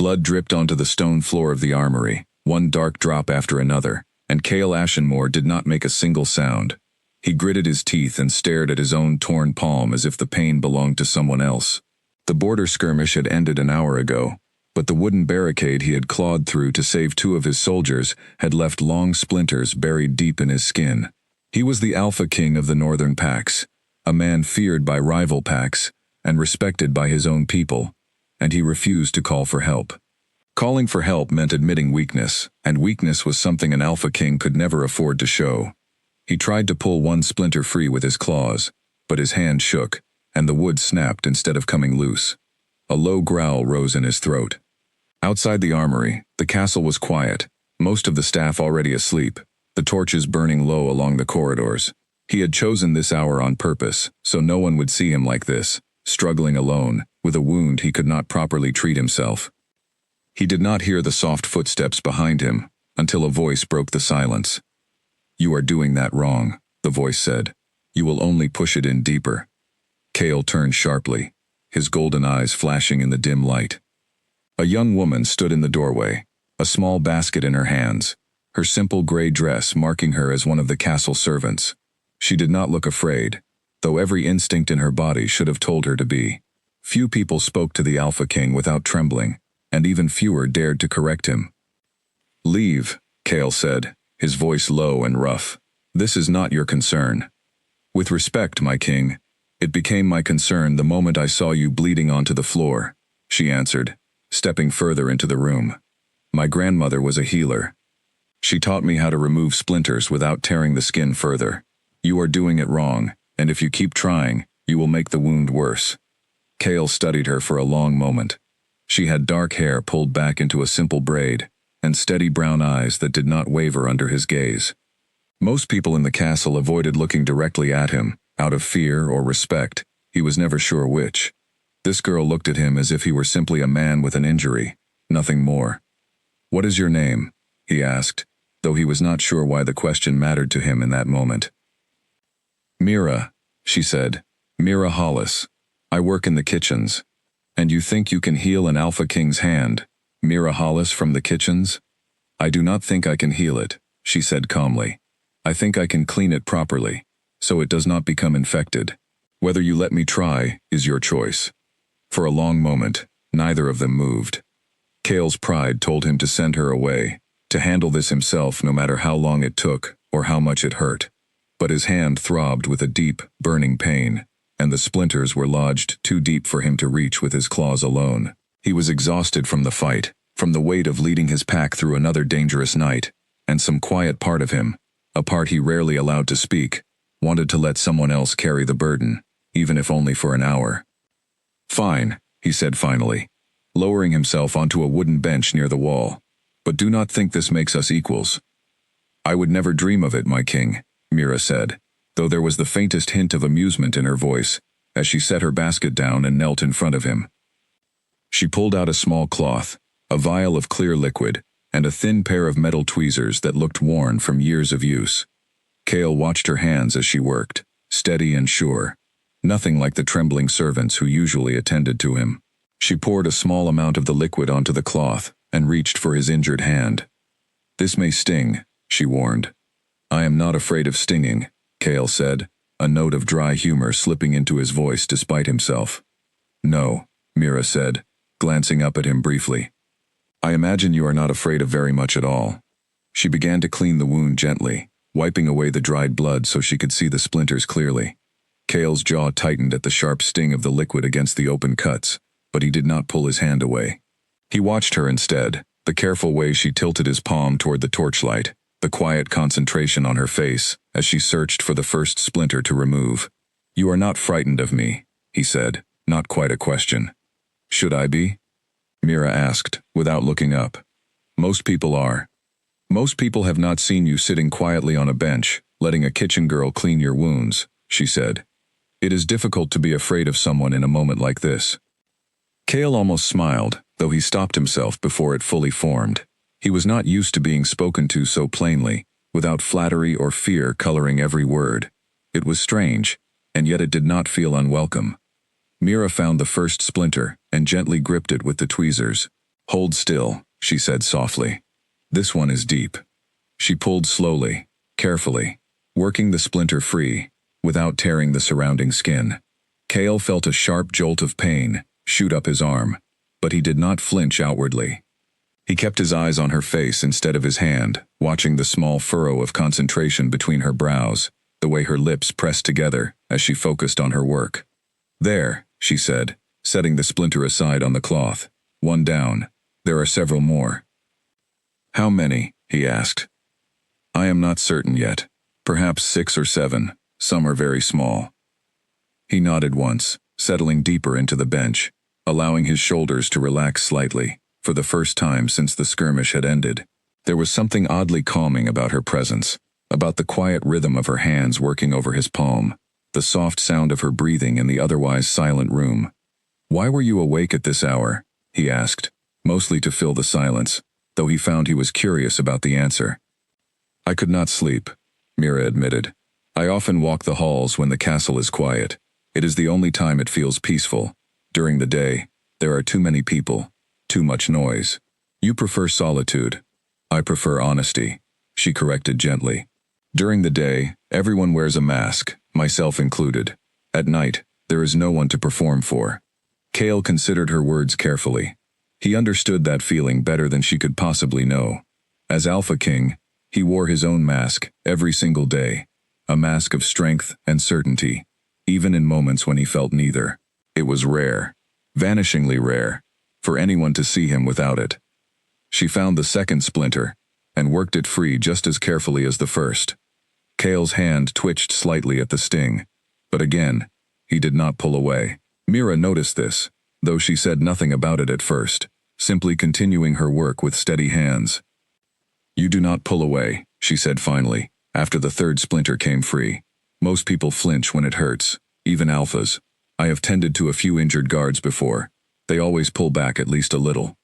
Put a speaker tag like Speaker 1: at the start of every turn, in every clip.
Speaker 1: Blood dripped onto the stone floor of the armory, one dark drop after another, and Cale Ashenmore did not make a single sound. He gritted his teeth and stared at his own torn palm as if the pain belonged to someone else. The border skirmish had ended an hour ago, but the wooden barricade he had clawed through to save 2 of his soldiers had left long splinters buried deep in his skin. He was the Alpha King of the Northern Packs, a man feared by rival packs and respected by his own people, and he refused to call for help. Calling for help meant admitting weakness, and weakness was something an Alpha King could never afford to show. He tried to pull one splinter free with his claws, but his hand shook, and the wood snapped instead of coming loose. A low growl rose in his throat. Outside the armory, the castle was quiet, most of the staff already asleep, the torches burning low along the corridors. He had chosen this hour on purpose, so no one would see him like this, struggling alone, with a wound he could not properly treat himself. He did not hear the soft footsteps behind him, until a voice broke the silence. "You are doing that wrong," the voice said. "You will only push it in deeper." Cale turned sharply, his golden eyes flashing in the dim light. A young woman stood in the doorway, a small basket in her hands, her simple gray dress marking her as one of the castle servants. She did not look afraid, though every instinct in her body should have told her to be. Few people spoke to the Alpha King without trembling, and even fewer dared to correct him. "Leave," Cale said, his voice low and rough. "This is not your concern." "With respect, my king, it became my concern the moment I saw you bleeding onto the floor," she answered, stepping further into the room. "My grandmother was a healer. She taught me how to remove splinters without tearing the skin further. You are doing it wrong, and if you keep trying, you will make the wound worse." Cale studied her for a long moment. She had dark hair pulled back into a simple braid, and steady brown eyes that did not waver under his gaze. Most people in the castle avoided looking directly at him, out of fear or respect, he was never sure which. This girl looked at him as if he were simply a man with an injury, nothing more. "What is your name?" he asked, though he was not sure why the question mattered to him in that moment. "Mira," she said. "Mira Hollis. I work in the kitchens." "And you think you can heal an Alpha King's hand, Mira Hollis from the kitchens?" "I do not think I can heal it," she said calmly. "I think I can clean it properly, so it does not become infected. Whether you let me try is your choice." For a long moment, neither of them moved. Cale's pride told him to send her away, to handle this himself no matter how long it took or how much it hurt. But his hand throbbed with a deep, burning pain, and the splinters were lodged too deep for him to reach with his claws alone. He was exhausted from the fight, from the weight of leading his pack through another dangerous night, and some quiet part of him, a part he rarely allowed to speak, wanted to let someone else carry the burden, even if only for an hour. "Fine," he said finally, lowering himself onto a wooden bench near the wall. "But do not think this makes us equals." "I would never dream of it, my king," Mira said, though there was the faintest hint of amusement in her voice, as she set her basket down and knelt in front of him. She pulled out a small cloth, a vial of clear liquid, and a thin pair of metal tweezers that looked worn from years of use. Cale watched her hands as she worked, steady and sure, nothing like the trembling servants who usually attended to him. She poured a small amount of the liquid onto the cloth and reached for his injured hand. "This may sting," she warned. "I am not afraid of stinging," Cale said, a note of dry humor slipping into his voice despite himself. "No," Mira said, glancing up at him briefly. "I imagine you are not afraid of very much at all." She began to clean the wound gently, wiping away the dried blood so she could see the splinters clearly. Cale's jaw tightened at the sharp sting of the liquid against the open cuts, but he did not pull his hand away. He watched her instead, the careful way she tilted his palm toward the torchlight, the quiet concentration on her face as she searched for the first splinter to remove. "You are not frightened of me," he said, not quite a question. "Should I be?" Mira asked, without looking up. "Most people are. Most people have not seen you sitting quietly on a bench, letting a kitchen girl clean your wounds," she said. "It is difficult to be afraid of someone in a moment like this." Cale almost smiled, though he stopped himself before it fully formed. He was not used to being spoken to so plainly, without flattery or fear coloring every word. It was strange, and yet it did not feel unwelcome. Mira found the first splinter and gently gripped it with the tweezers. Hold still, she said softly. This one is deep. She pulled slowly, carefully, working the splinter free, without tearing the surrounding skin. Kale felt a sharp jolt of pain shoot up his arm, but he did not flinch outwardly. He kept his eyes on her face instead of his hand, watching the small furrow of concentration between her brows, the way her lips pressed together as she focused on her work. There, she said, setting the splinter aside on the cloth. One down. There are several more. How many? He asked. I am not certain yet. Perhaps 6 or 7. Some are very small. He nodded once, settling deeper into the bench, allowing his shoulders to relax slightly, for the first time since the skirmish had ended. There was something oddly calming about her presence, about the quiet rhythm of her hands working over his palm, the soft sound of her breathing in the otherwise silent room. Why were you awake at this hour? He asked, mostly to fill the silence, though he found he was curious about the answer. I could not sleep, Mira admitted. I often walk the halls when the castle is quiet. It is the only time it feels peaceful. During the day, there are too many people, too much noise. You prefer solitude. I prefer honesty, she corrected gently. During the day, everyone wears a mask, myself included. At night, there is no one to perform for. Kale considered her words carefully. He understood that feeling better than she could possibly know. As Alpha King, he wore his own mask every single day, a mask of strength and certainty, even in moments when he felt neither. It was rare, vanishingly rare, for anyone to see him without it. She found the second splinter, and worked it free just as carefully as the first. Kale's hand twitched slightly at the sting, but again, he did not pull away. Mira noticed this, though she said nothing about it at first, simply continuing her work with steady hands. You do not pull away, she said finally, after the third splinter came free. Most people flinch when it hurts, even alphas. I have tended to a few injured guards before. They always pull back at least a little.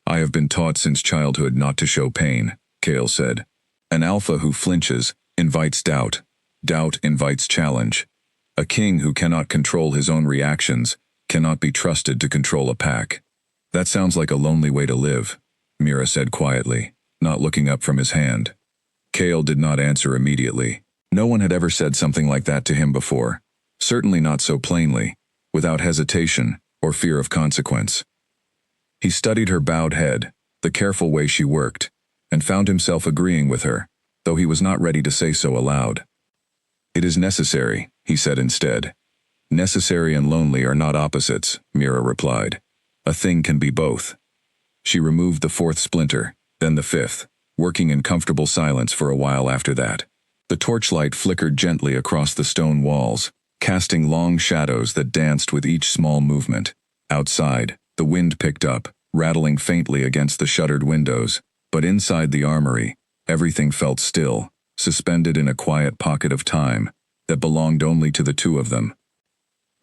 Speaker 1: I have been taught since childhood not to show pain, Kale said. An alpha who flinches invites doubt. Doubt invites challenge. A king who cannot control his own reactions cannot be trusted to control a pack. That sounds like a lonely way to live, Mira said quietly, not looking up from his hand. Kale did not answer immediately. No one had ever said something like that to him before, certainly not so plainly, without hesitation or fear of consequence. He studied her bowed head, the careful way she worked, and found himself agreeing with her, though he was not ready to say so aloud. It is necessary, he said instead. Necessary and lonely are not opposites, Mira replied. A thing can be both. She removed the fourth splinter, then the fifth, working in comfortable silence for a while after that. The torchlight flickered gently across the stone walls, casting long shadows that danced with each small movement. Outside, the wind picked up, rattling faintly against the shuttered windows, but inside the armory, everything felt still, suspended in a quiet pocket of time that belonged only to the two of them.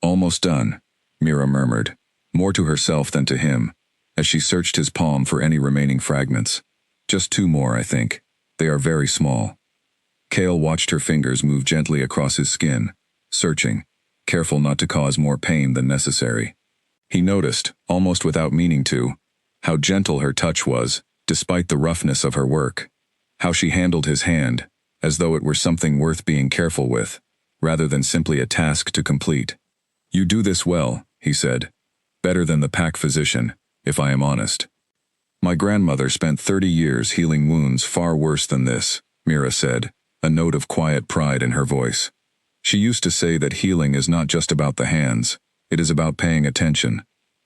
Speaker 1: Almost done, Mira murmured, more to herself than to him, as she searched his palm for any remaining fragments. Just 2 more, I think. They are very small. Kale watched her fingers move gently across his skin, searching, careful not to cause more pain than necessary. He noticed, almost without meaning to, how gentle her touch was, despite the roughness of her work. How she handled his hand, as though it were something worth being careful with, rather than simply a task to complete. You do this well, he said. Better than the pack physician, if I am honest. My grandmother spent 30 years healing wounds far worse than this, Mira said, a note of quiet pride in her voice. She used to say that healing is not just about the hands, it is about paying attention.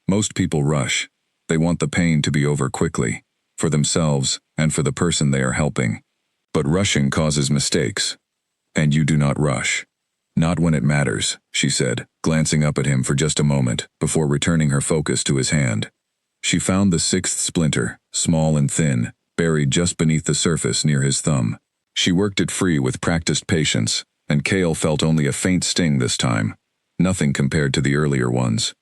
Speaker 1: Most people rush. They want the pain to be over quickly, for themselves and for the person they are helping. But rushing causes mistakes. And you do not rush. Not when it matters, she said, glancing up at him for just a moment before returning her focus to his hand. She found the 6th splinter, small and thin, buried just beneath the surface near his thumb. She worked it free with practiced patience, and Kale felt only a faint sting this time, nothing compared to the earlier ones.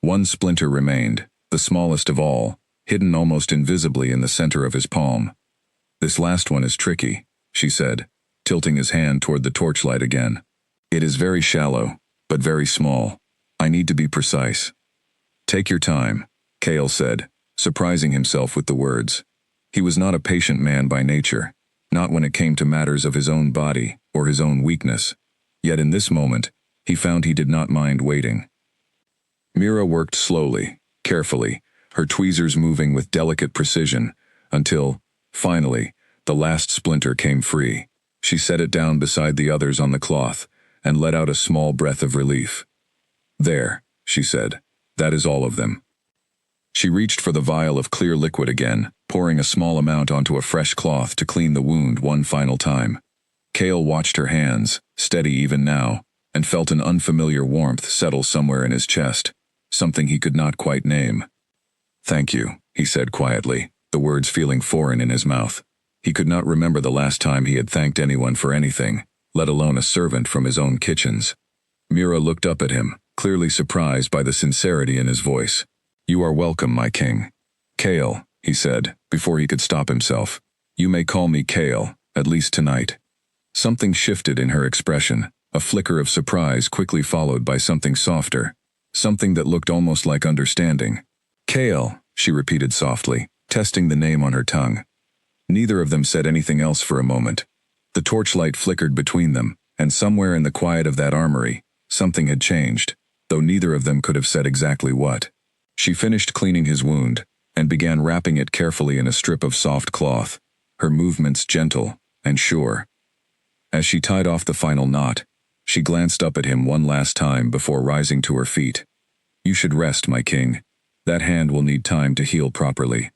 Speaker 1: 1 splinter remained, the smallest of all, hidden almost invisibly in the center of his palm. This last one is tricky, she said, tilting his hand toward the torchlight again. It is very shallow, but very small. I need to be precise. Take your time, Kale said, surprising himself with the words. He was not a patient man by nature, not when it came to matters of his own body or his own weakness. Yet in this moment, he found he did not mind waiting. Mira worked slowly, carefully, her tweezers moving with delicate precision, until, finally, the last splinter came free. She set it down beside the others on the cloth, and let out a small breath of relief. "There," she said, "that is all of them." She reached for the vial of clear liquid again, pouring a small amount onto a fresh cloth to clean the wound one final time. Cale watched her hands, steady even now, and felt an unfamiliar warmth settle somewhere in his chest, something he could not quite name. "Thank you," he said quietly, the words feeling foreign in his mouth. He could not remember the last time he had thanked anyone for anything, let alone a servant from his own kitchens. Mira looked up at him, clearly surprised by the sincerity in his voice. "You are welcome, my king." "Cale," he said, before he could stop himself. "You may call me Cale, at least tonight." Something shifted in her expression, a flicker of surprise quickly followed by something softer, something that looked almost like understanding. "Cale," she repeated softly, testing the name on her tongue. Neither of them said anything else for a moment. The torchlight flickered between them, and somewhere in the quiet of that armory, something had changed, though neither of them could have said exactly what. She finished cleaning his wound, and began wrapping it carefully in a strip of soft cloth, her movements gentle and sure. As she tied off the final knot, she glanced up at him one last time before rising to her feet. "You should rest, my king. That hand will need time to heal properly."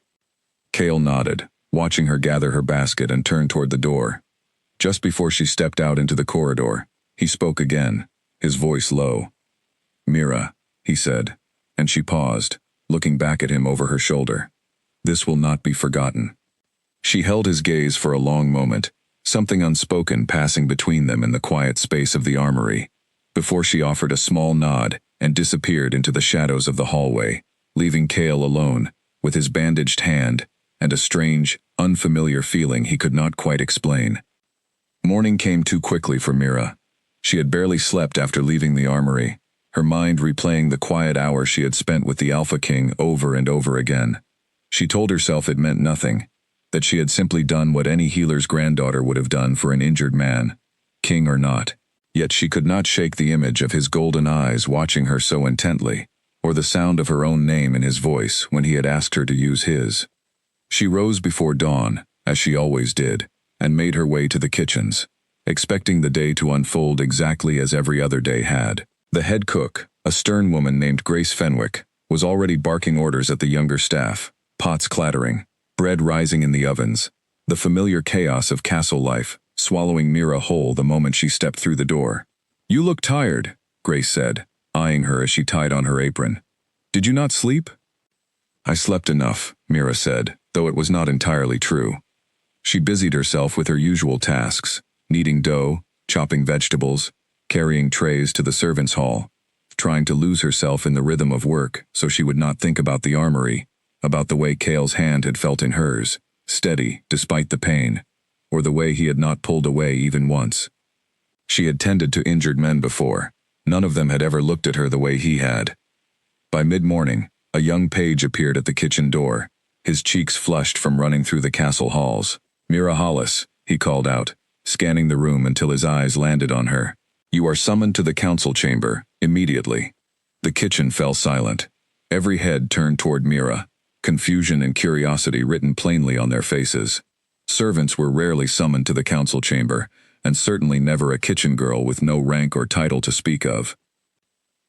Speaker 1: Cale nodded, watching her gather her basket and turn toward the door. Just before she stepped out into the corridor, he spoke again, his voice low. "Mira," he said, and she paused, looking back at him over her shoulder. "This will not be forgotten." She held his gaze for a long moment, something unspoken passing between them in the quiet space of the armory, before she offered a small nod and disappeared into the shadows of the hallway, leaving Cale alone, with his bandaged hand, and a strange, unfamiliar feeling he could not quite explain. Morning came too quickly for Mira. She had barely slept after leaving the armory, her mind replaying the quiet hour she had spent with the Alpha King over and over again. She told herself it meant nothing, that she had simply done what any healer's granddaughter would have done for an injured man, king or not. Yet she could not shake the image of his golden eyes watching her so intently, or the sound of her own name in his voice when he had asked her to use his. She rose before dawn, as she always did, and made her way to the kitchens, expecting the day to unfold exactly as every other day had. The head cook, a stern woman named Grace Fenwick, was already barking orders at the younger staff, pots clattering, bread rising in the ovens, the familiar chaos of castle life, swallowing Mira whole the moment she stepped through the door. "You look tired," Grace said, eyeing her as she tied on her apron. "Did you not sleep?" "I slept enough," Mira said, though it was not entirely true. She busied herself with her usual tasks, kneading dough, chopping vegetables, carrying trays to the servants' hall, trying to lose herself in the rhythm of work so she would not think about the armory, about the way Cale's hand had felt in hers, steady despite the pain, or the way he had not pulled away even once. She had tended to injured men before. None of them had ever looked at her the way he had. By mid-morning, a young page appeared at the kitchen door, his cheeks flushed from running through the castle halls. "Mira Hollis," he called out, scanning the room until his eyes landed on her. "You are summoned to the council chamber, immediately." The kitchen fell silent. Every head turned toward Mira, confusion and curiosity written plainly on their faces. Servants were rarely summoned to the council chamber, and certainly never a kitchen girl with no rank or title to speak of.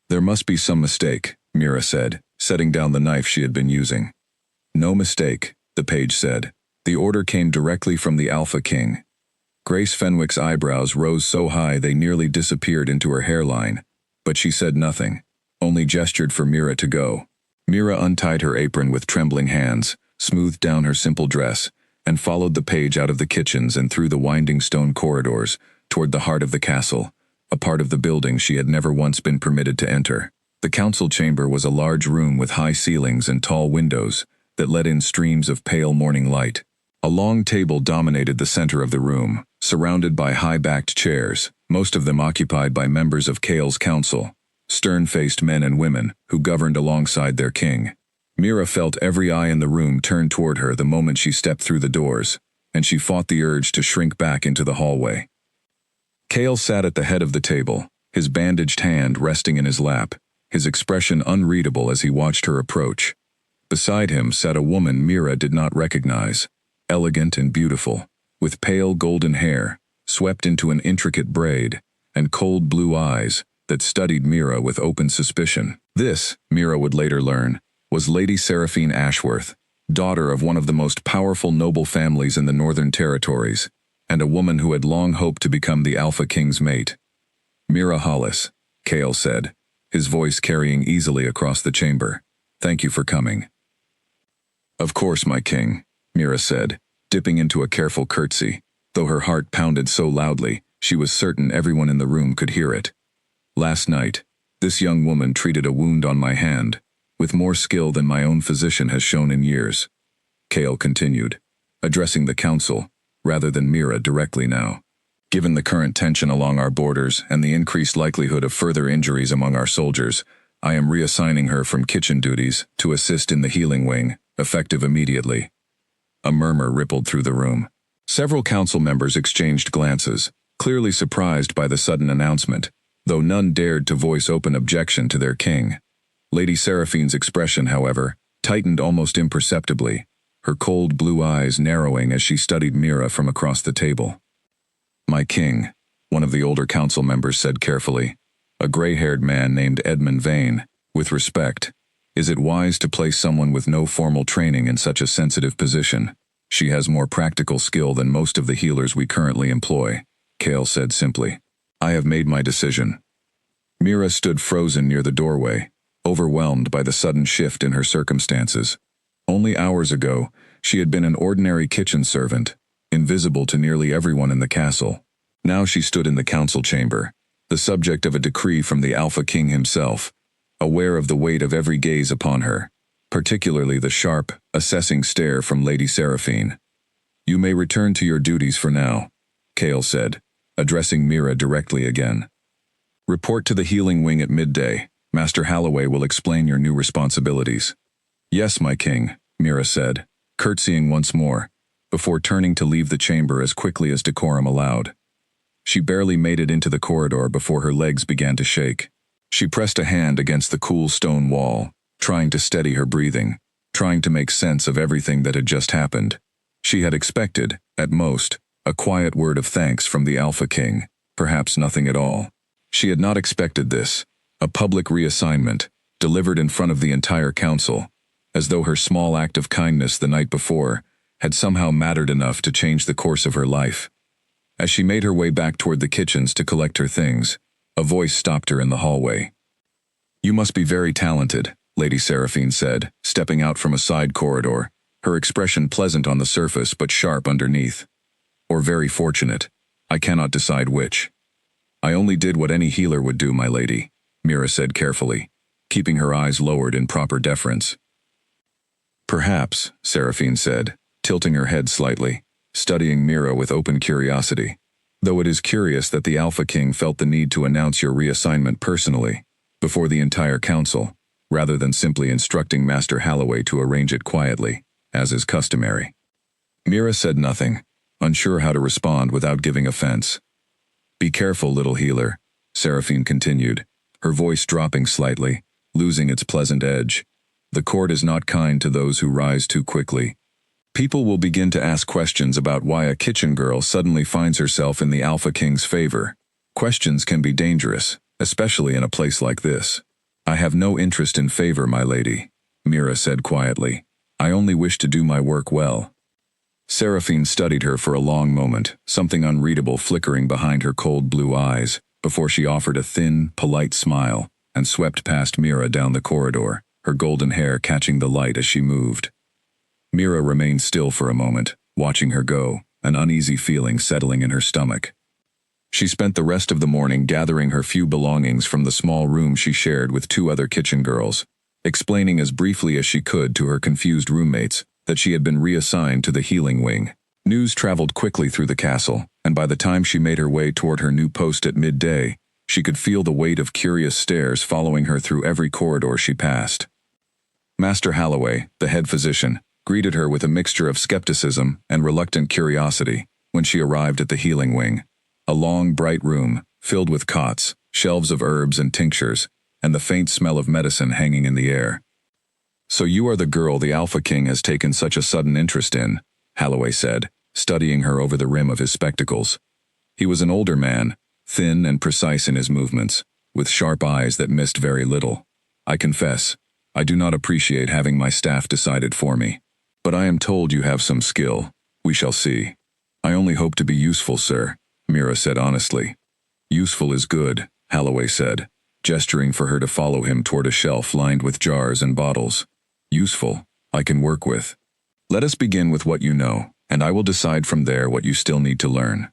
Speaker 1: "There must be some mistake," Mira said, setting down the knife she had been using. "No mistake," the page said. "The order came directly from the Alpha King." Grace Fenwick's eyebrows rose so high they nearly disappeared into her hairline, but she said nothing, only gestured for Mira to go. Mira untied her apron with trembling hands, smoothed down her simple dress, and followed the page out of the kitchens and through the winding stone corridors toward the heart of the castle, a part of the building she had never once been permitted to enter. The council chamber was a large room with high ceilings and tall windows that let in streams of pale morning light. A long table dominated the center of the room, surrounded by high-backed chairs, most of them occupied by members of Cale's council, stern-faced men and women who governed alongside their king. Mira felt every eye in the room turn toward her the moment she stepped through the doors, and she fought the urge to shrink back into the hallway. Cale sat at the head of the table, his bandaged hand resting in his lap, his expression unreadable as he watched her approach. Beside him sat a woman Mira did not recognize, elegant and beautiful, with pale golden hair, swept into an intricate braid, and cold blue eyes that studied Mira with open suspicion. This, Mira would later learn, was Lady Seraphine Ashworth, daughter of one of the most powerful noble families in the Northern Territories, and a woman who had long hoped to become the Alpha King's mate. "Mira Hollis," Cale said, his voice carrying easily across the chamber. "Thank you for coming." "Of course, my king," Mira said, dipping into a careful curtsy, though her heart pounded so loudly she was certain everyone in the room could hear it. "Last night, this young woman treated a wound on my hand, with more skill than my own physician has shown in years," Cale continued, addressing the council, rather than Mira directly now. "Given the current tension along our borders and the increased likelihood of further injuries among our soldiers, I am reassigning her from kitchen duties to assist in the healing wing, effective immediately." A murmur rippled through the room. Several council members exchanged glances, clearly surprised by the sudden announcement, though none dared to voice open objection to their king. Lady Seraphine's expression, however, tightened almost imperceptibly, her cold blue eyes narrowing as she studied Mira from across the table. "My king," one of the older council members said carefully, a gray-haired man named Edmund Vane, with respect, "is it wise to place someone with no formal training in such a sensitive position? She has more practical skill than most of the healers we currently employ," Cale said simply. "I have made my decision." Mira stood frozen near the doorway, overwhelmed by the sudden shift in her circumstances. Only hours ago, she had been an ordinary kitchen servant, invisible to nearly everyone in the castle. Now she stood in the council chamber, the subject of a decree from the Alpha King himself, aware of the weight of every gaze upon her, particularly the sharp, assessing stare from Lady Seraphine. "You may return to your duties for now," Cale said, addressing Mira directly again. "Report to the healing wing at midday. Master Halloway will explain your new responsibilities." "Yes, my king," Mira said, curtsying once more, before turning to leave the chamber as quickly as decorum allowed. She barely made it into the corridor before her legs began to shake. She pressed a hand against the cool stone wall, trying to steady her breathing, trying to make sense of everything that had just happened. She had expected, at most, a quiet word of thanks from the Alpha King, perhaps nothing at all. She had not expected this, a public reassignment, delivered in front of the entire council, as though her small act of kindness the night before had somehow mattered enough to change the course of her life. As she made her way back toward the kitchens to collect her things, a voice stopped her in the hallway. "You must be very talented," Lady Seraphine said, stepping out from a side corridor, her expression pleasant on the surface but sharp underneath. "Or very fortunate. I cannot decide which." "I only did what any healer would do, my lady," Mira said carefully, keeping her eyes lowered in proper deference. "Perhaps," Seraphine said, tilting her head slightly, studying Mira with open curiosity, "though it is curious that the Alpha King felt the need to announce your reassignment personally, before the entire council, rather than simply instructing Master Halloway to arrange it quietly, as is customary." Mira said nothing, unsure how to respond without giving offense. "Be careful, little healer," Seraphine continued, her voice dropping slightly, losing its pleasant edge. "The court is not kind to those who rise too quickly. People will begin to ask questions about why a kitchen girl suddenly finds herself in the Alpha King's favor. Questions can be dangerous, especially in a place like this." "I have no interest in favor, my lady," Mira said quietly. "I only wish to do my work well." Seraphine studied her for a long moment, something unreadable flickering behind her cold blue eyes, before she offered a thin, polite smile, and swept past Mira down the corridor, her golden hair catching the light as she moved. Mira remained still for a moment, watching her go, an uneasy feeling settling in her stomach. She spent the rest of the morning gathering her few belongings from the small room she shared with two other kitchen girls, explaining as briefly as she could to her confused roommates that she had been reassigned to the healing wing. News traveled quickly through the castle, and by the time she made her way toward her new post at midday, she could feel the weight of curious stares following her through every corridor she passed. Master Holloway, the head physician, greeted her with a mixture of skepticism and reluctant curiosity when she arrived at the healing wing. A long, bright room, filled with cots, shelves of herbs and tinctures, and the faint smell of medicine hanging in the air. "So you are the girl the Alpha King has taken such a sudden interest in," Holloway said, studying her over the rim of his spectacles. He was an older man, thin and precise in his movements, with sharp eyes that missed very little. "I confess, I do not appreciate having my staff decided for me. But I am told you have some skill. We shall see." "I only hope to be useful, sir," Mira said honestly. "Useful is good," Holloway said, gesturing for her to follow him toward a shelf lined with jars and bottles. "Useful, I can work with. Let us begin with what you know, and I will decide from there what you still need to learn."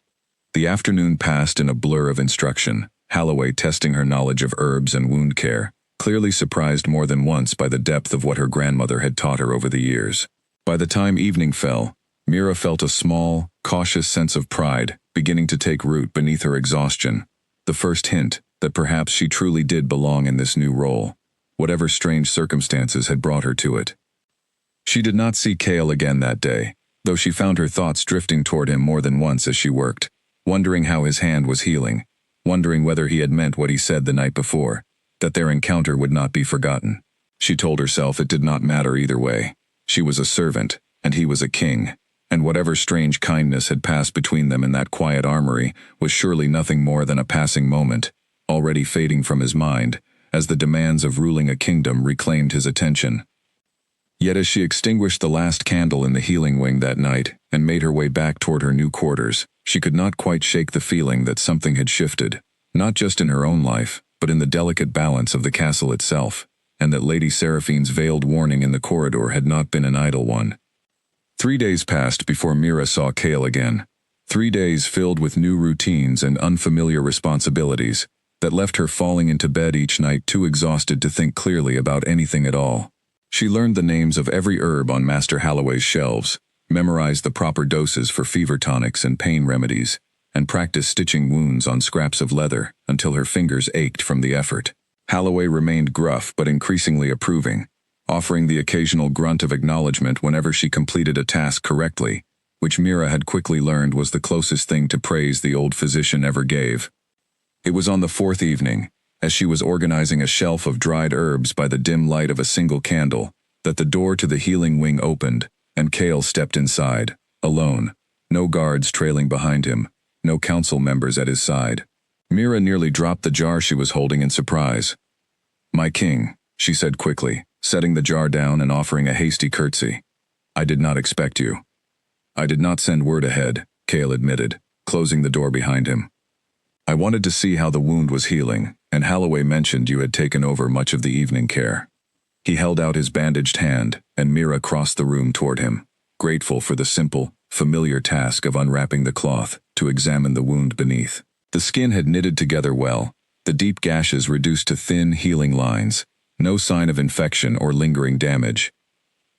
Speaker 1: The afternoon passed in a blur of instruction, Holloway testing her knowledge of herbs and wound care, clearly surprised more than once by the depth of what her grandmother had taught her over the years. By the time evening fell, Mira felt a small, cautious sense of pride beginning to take root beneath her exhaustion, the first hint that perhaps she truly did belong in this new role, whatever strange circumstances had brought her to it. She did not see Cale again that day, though she found her thoughts drifting toward him more than once as she worked, wondering how his hand was healing, wondering whether he had meant what he said the night before, that their encounter would not be forgotten. She told herself it did not matter either way. She was a servant, and he was a king, and whatever strange kindness had passed between them in that quiet armory was surely nothing more than a passing moment, already fading from his mind, as the demands of ruling a kingdom reclaimed his attention. Yet as she extinguished the last candle in the healing wing that night and made her way back toward her new quarters, she could not quite shake the feeling that something had shifted, not just in her own life, but in the delicate balance of the castle itself, and that Lady Seraphine's veiled warning in the corridor had not been an idle one. 3 days passed before Mira saw Cale again. 3 days filled with new routines and unfamiliar responsibilities that left her falling into bed each night too exhausted to think clearly about anything at all. She learned the names of every herb on Master Holloway's shelves, memorized the proper doses for fever tonics and pain remedies, and practiced stitching wounds on scraps of leather until her fingers ached from the effort. Holloway remained gruff but increasingly approving, offering the occasional grunt of acknowledgement whenever she completed a task correctly, which Mira had quickly learned was the closest thing to praise the old physician ever gave. It was on the 4th evening, as she was organizing a shelf of dried herbs by the dim light of a single candle, that the door to the healing wing opened, and Cale stepped inside, alone, no guards trailing behind him, no council members at his side. Mira nearly dropped the jar she was holding in surprise. "My king," she said quickly, setting the jar down and offering a hasty curtsy. "I did not expect you." "I did not send word ahead," Cale admitted, closing the door behind him. "I wanted to see how the wound was healing, and Holloway mentioned you had taken over much of the evening care." He held out his bandaged hand, and Mira crossed the room toward him, grateful for the simple, familiar task of unwrapping the cloth to examine the wound beneath. The skin had knitted together well, the deep gashes reduced to thin, healing lines, no sign of infection or lingering damage.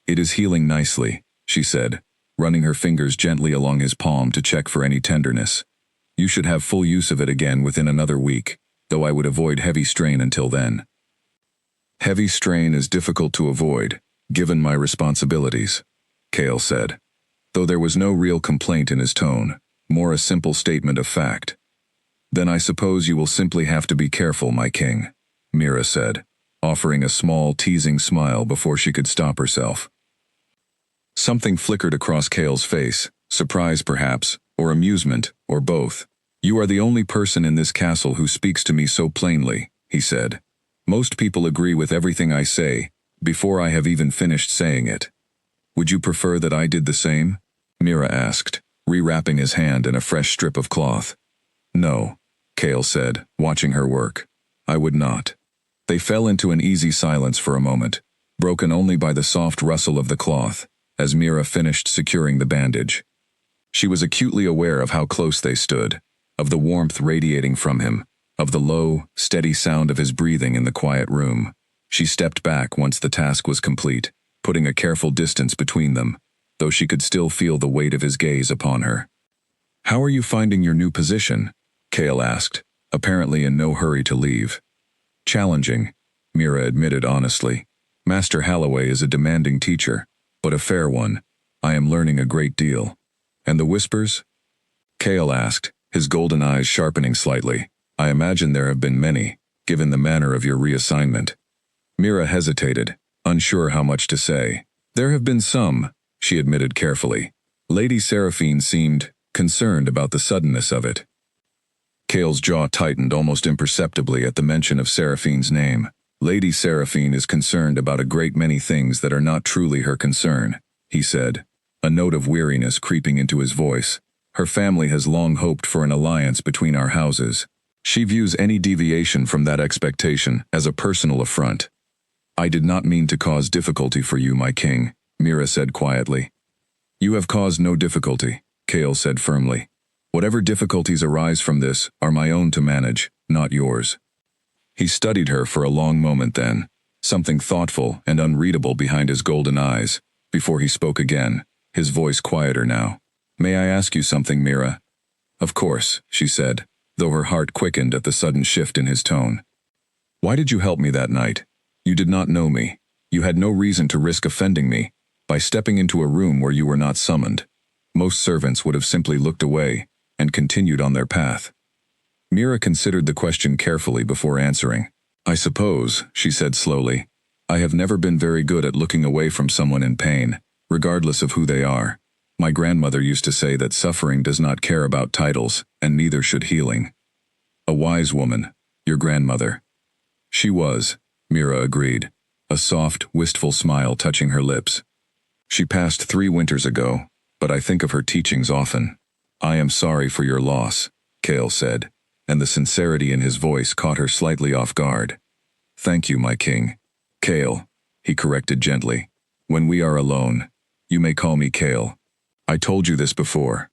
Speaker 1: "It is healing nicely," she said, running her fingers gently along his palm to check for any tenderness. "You should have full use of it again within another week, though I would avoid heavy strain until then." "Heavy strain is difficult to avoid, given my responsibilities," Cale said, though there was no real complaint in his tone, more a simple statement of fact. "Then I suppose you will simply have to be careful, my king," Mira said, offering a small, teasing smile before she could stop herself. Something flickered across Cale's face, surprise perhaps, or amusement, or both. "You are the only person in this castle who speaks to me so plainly," he said. "Most people agree with everything I say, before I have even finished saying it. Would you prefer that I did the same?" Mira asked, rewrapping his hand in a fresh strip of cloth. "No," Cale said, watching her work. "I would not." They fell into an easy silence for a moment, broken only by the soft rustle of the cloth, as Mira finished securing the bandage. She was acutely aware of how close they stood, of the warmth radiating from him, of the low, steady sound of his breathing in the quiet room. She stepped back once the task was complete, putting a careful distance between them, though she could still feel the weight of his gaze upon her. "How are you finding your new position?" Cale asked, apparently in no hurry to leave. "Challenging," Mira admitted honestly. Master Halloway is a demanding teacher, but a fair one. I am learning a great deal. And the whispers? Kale asked, his golden eyes sharpening slightly. I imagine there have been many, given the manner of your reassignment. Mira hesitated, unsure how much to say. There have been some, she admitted carefully. Lady Seraphine seemed concerned about the suddenness of it. Kale's jaw tightened almost imperceptibly at the mention of Seraphine's name. Lady Seraphine is concerned about a great many things that are not truly her concern, he said, a note of weariness creeping into his voice. Her family has long hoped for an alliance between our houses. She views any deviation from that expectation as a personal affront. I did not mean to cause difficulty for you, my king, Mira said quietly. You have caused no difficulty, Kale said firmly. Whatever difficulties arise from this are my own to manage, not yours. He studied her for a long moment then, something thoughtful and unreadable behind his golden eyes, before he spoke again, his voice quieter now. May I ask you something, Mira? Of course, she said, though her heart quickened at the sudden shift in his tone. Why did you help me that night? You did not know me. You had no reason to risk offending me by stepping into a room where you were not summoned. Most servants would have simply looked away and continued on their path. Mira considered the question carefully before answering. I suppose, she said slowly, I have never been very good at looking away from someone in pain, regardless of who they are. My grandmother used to say that suffering does not care about titles, and neither should healing. A wise woman, your grandmother. She was, Mira agreed, a soft, wistful smile touching her lips. She passed 3 winters ago, but I think of her teachings often. I am sorry for your loss, Kale said, and the sincerity in his voice caught her slightly off guard. Thank you, my king. Kale, he corrected gently. When we are alone, you may call me Kale. I told you this before.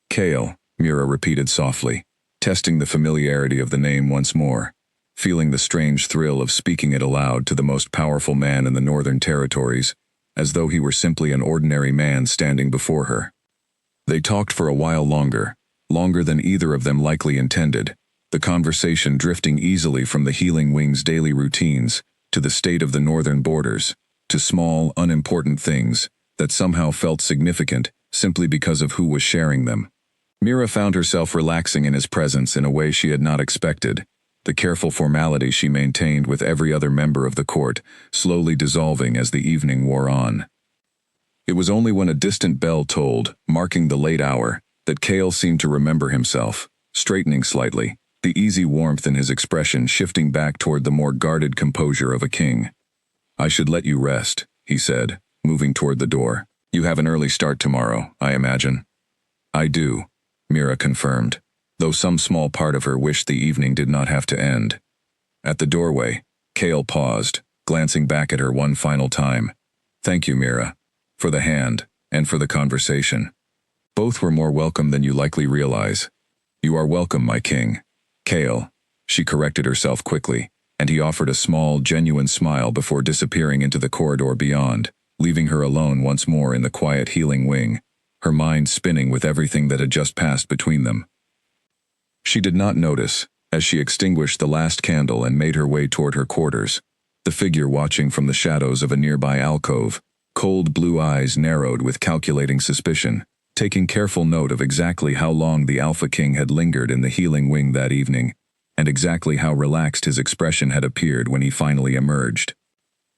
Speaker 1: Kale, Mira repeated softly, testing the familiarity of the name once more, feeling the strange thrill of speaking it aloud to the most powerful man in the Northern Territories, as though he were simply an ordinary man standing before her. They talked for a while longer than either of them likely intended, the conversation drifting easily from the Healing Wing's daily routines to the state of the northern borders, to small, unimportant things that somehow felt significant simply because of who was sharing them. Mira found herself relaxing in his presence in a way she had not expected, the careful formality she maintained with every other member of the court slowly dissolving as the evening wore on. It was only when a distant bell tolled, marking the late hour, that Kale seemed to remember himself, straightening slightly, the easy warmth in his expression shifting back toward the more guarded composure of a king. I should let you rest, he said, moving toward the door. You have an early start tomorrow, I imagine. I do, Mira confirmed, though some small part of her wished the evening did not have to end. At the doorway, Kale paused, glancing back at her one final time. Thank you, Mira, for the hand, and for the conversation. Both were more welcome than you likely realize. You are welcome, my king. Kale, she corrected herself quickly, and he offered a small, genuine smile before disappearing into the corridor beyond, leaving her alone once more in the quiet Healing Wing, her mind spinning with everything that had just passed between them. She did not notice, as she extinguished the last candle and made her way toward her quarters, the figure watching from the shadows of a nearby alcove, cold blue eyes narrowed with calculating suspicion, taking careful note of exactly how long the Alpha King had lingered in the Healing Wing that evening, and exactly how relaxed his expression had appeared when he finally emerged.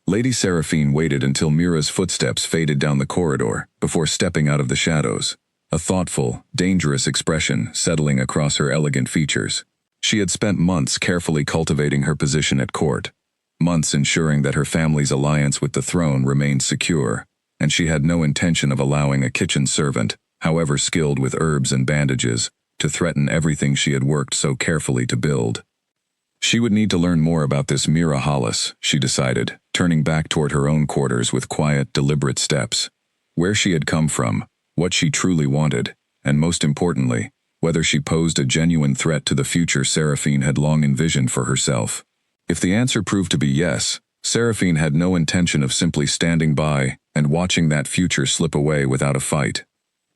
Speaker 1: Lady Seraphine waited until Mira's footsteps faded down the corridor before stepping out of the shadows, a thoughtful, dangerous expression settling across her elegant features. She had spent months carefully cultivating her position at court, months ensuring that her family's alliance with the throne remained secure, and she had no intention of allowing a kitchen servant, however skilled with herbs and bandages, to threaten everything she had worked so carefully to build. She would need to learn more about this Mira Hollis, she decided, turning back toward her own quarters with quiet, deliberate steps. Where she had come from, what she truly wanted, and most importantly, whether she posed a genuine threat to the future Seraphine had long envisioned for herself. If the answer proved to be yes, Seraphine had no intention of simply standing by and watching that future slip away without a fight.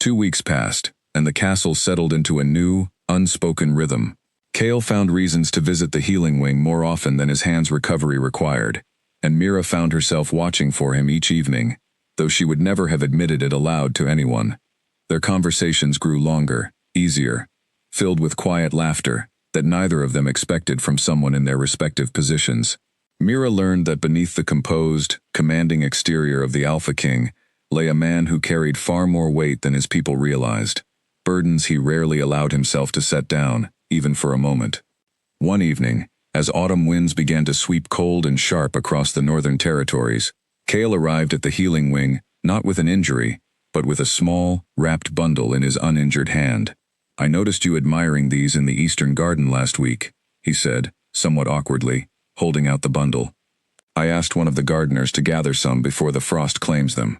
Speaker 1: 2 weeks passed, and the castle settled into a new, unspoken rhythm. Kale found reasons to visit the Healing Wing more often than his hand's recovery required, and Mira found herself watching for him each evening, though she would never have admitted it aloud to anyone. Their conversations grew longer, easier, filled with quiet laughter that neither of them expected from someone in their respective positions. Mira learned that beneath the composed, commanding exterior of the Alpha King lay a man who carried far more weight than his people realized, burdens he rarely allowed himself to set down, even for a moment. One evening, as autumn winds began to sweep cold and sharp across the northern territories, Kale arrived at the healing wing, not with an injury, but with a small, wrapped bundle in his uninjured hand. "I noticed you admiring these in the eastern garden last week," he said, somewhat awkwardly, holding out the bundle. "I asked one of the gardeners to gather some before the frost claims them."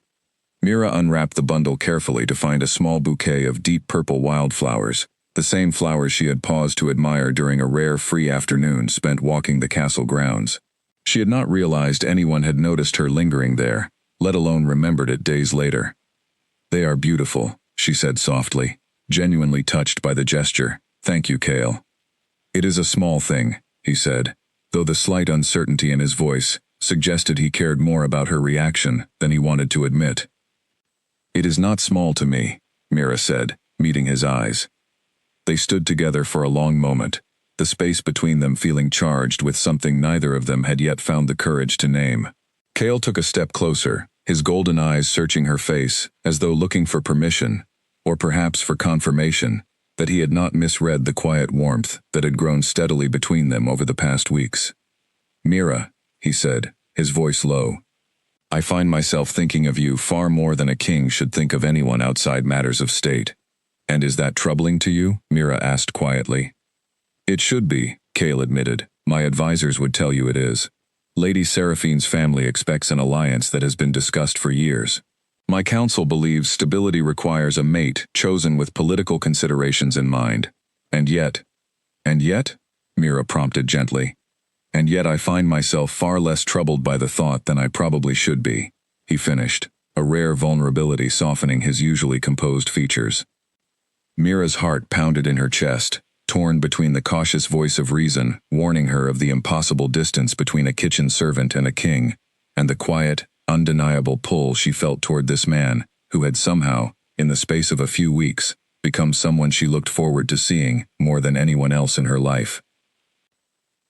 Speaker 1: Mira unwrapped the bundle carefully to find a small bouquet of deep purple wildflowers, the same flowers she had paused to admire during a rare free afternoon spent walking the castle grounds. She had not realized anyone had noticed her lingering there, let alone remembered it days later. "They are beautiful," she said softly, genuinely touched by the gesture. "Thank you, Kale." "It is a small thing," he said, though the slight uncertainty in his voice suggested he cared more about her reaction than he wanted to admit. "It is not small to me," Mira said, meeting his eyes. They stood together for a long moment, the space between them feeling charged with something neither of them had yet found the courage to name. Kale took a step closer, his golden eyes searching her face as though looking for permission, or perhaps for confirmation, that he had not misread the quiet warmth that had grown steadily between them over the past weeks. "Mira," he said, his voice low, "I find myself thinking of you far more than a king should think of anyone outside matters of state." "And is that troubling to you?" Mira asked quietly. "It should be," Kale admitted. "My advisors would tell you it is. Lady Seraphine's family expects an alliance that has been discussed for years. My council believes stability requires a mate chosen with political considerations in mind. And yet," Mira prompted gently. "And yet I find myself far less troubled by the thought than I probably should be," he finished, a rare vulnerability softening his usually composed features. Mira's heart pounded in her chest, torn between the cautious voice of reason warning her of the impossible distance between a kitchen servant and a king, and the quiet, undeniable pull she felt toward this man who had somehow, in the space of a few weeks, become someone she looked forward to seeing more than anyone else in her life.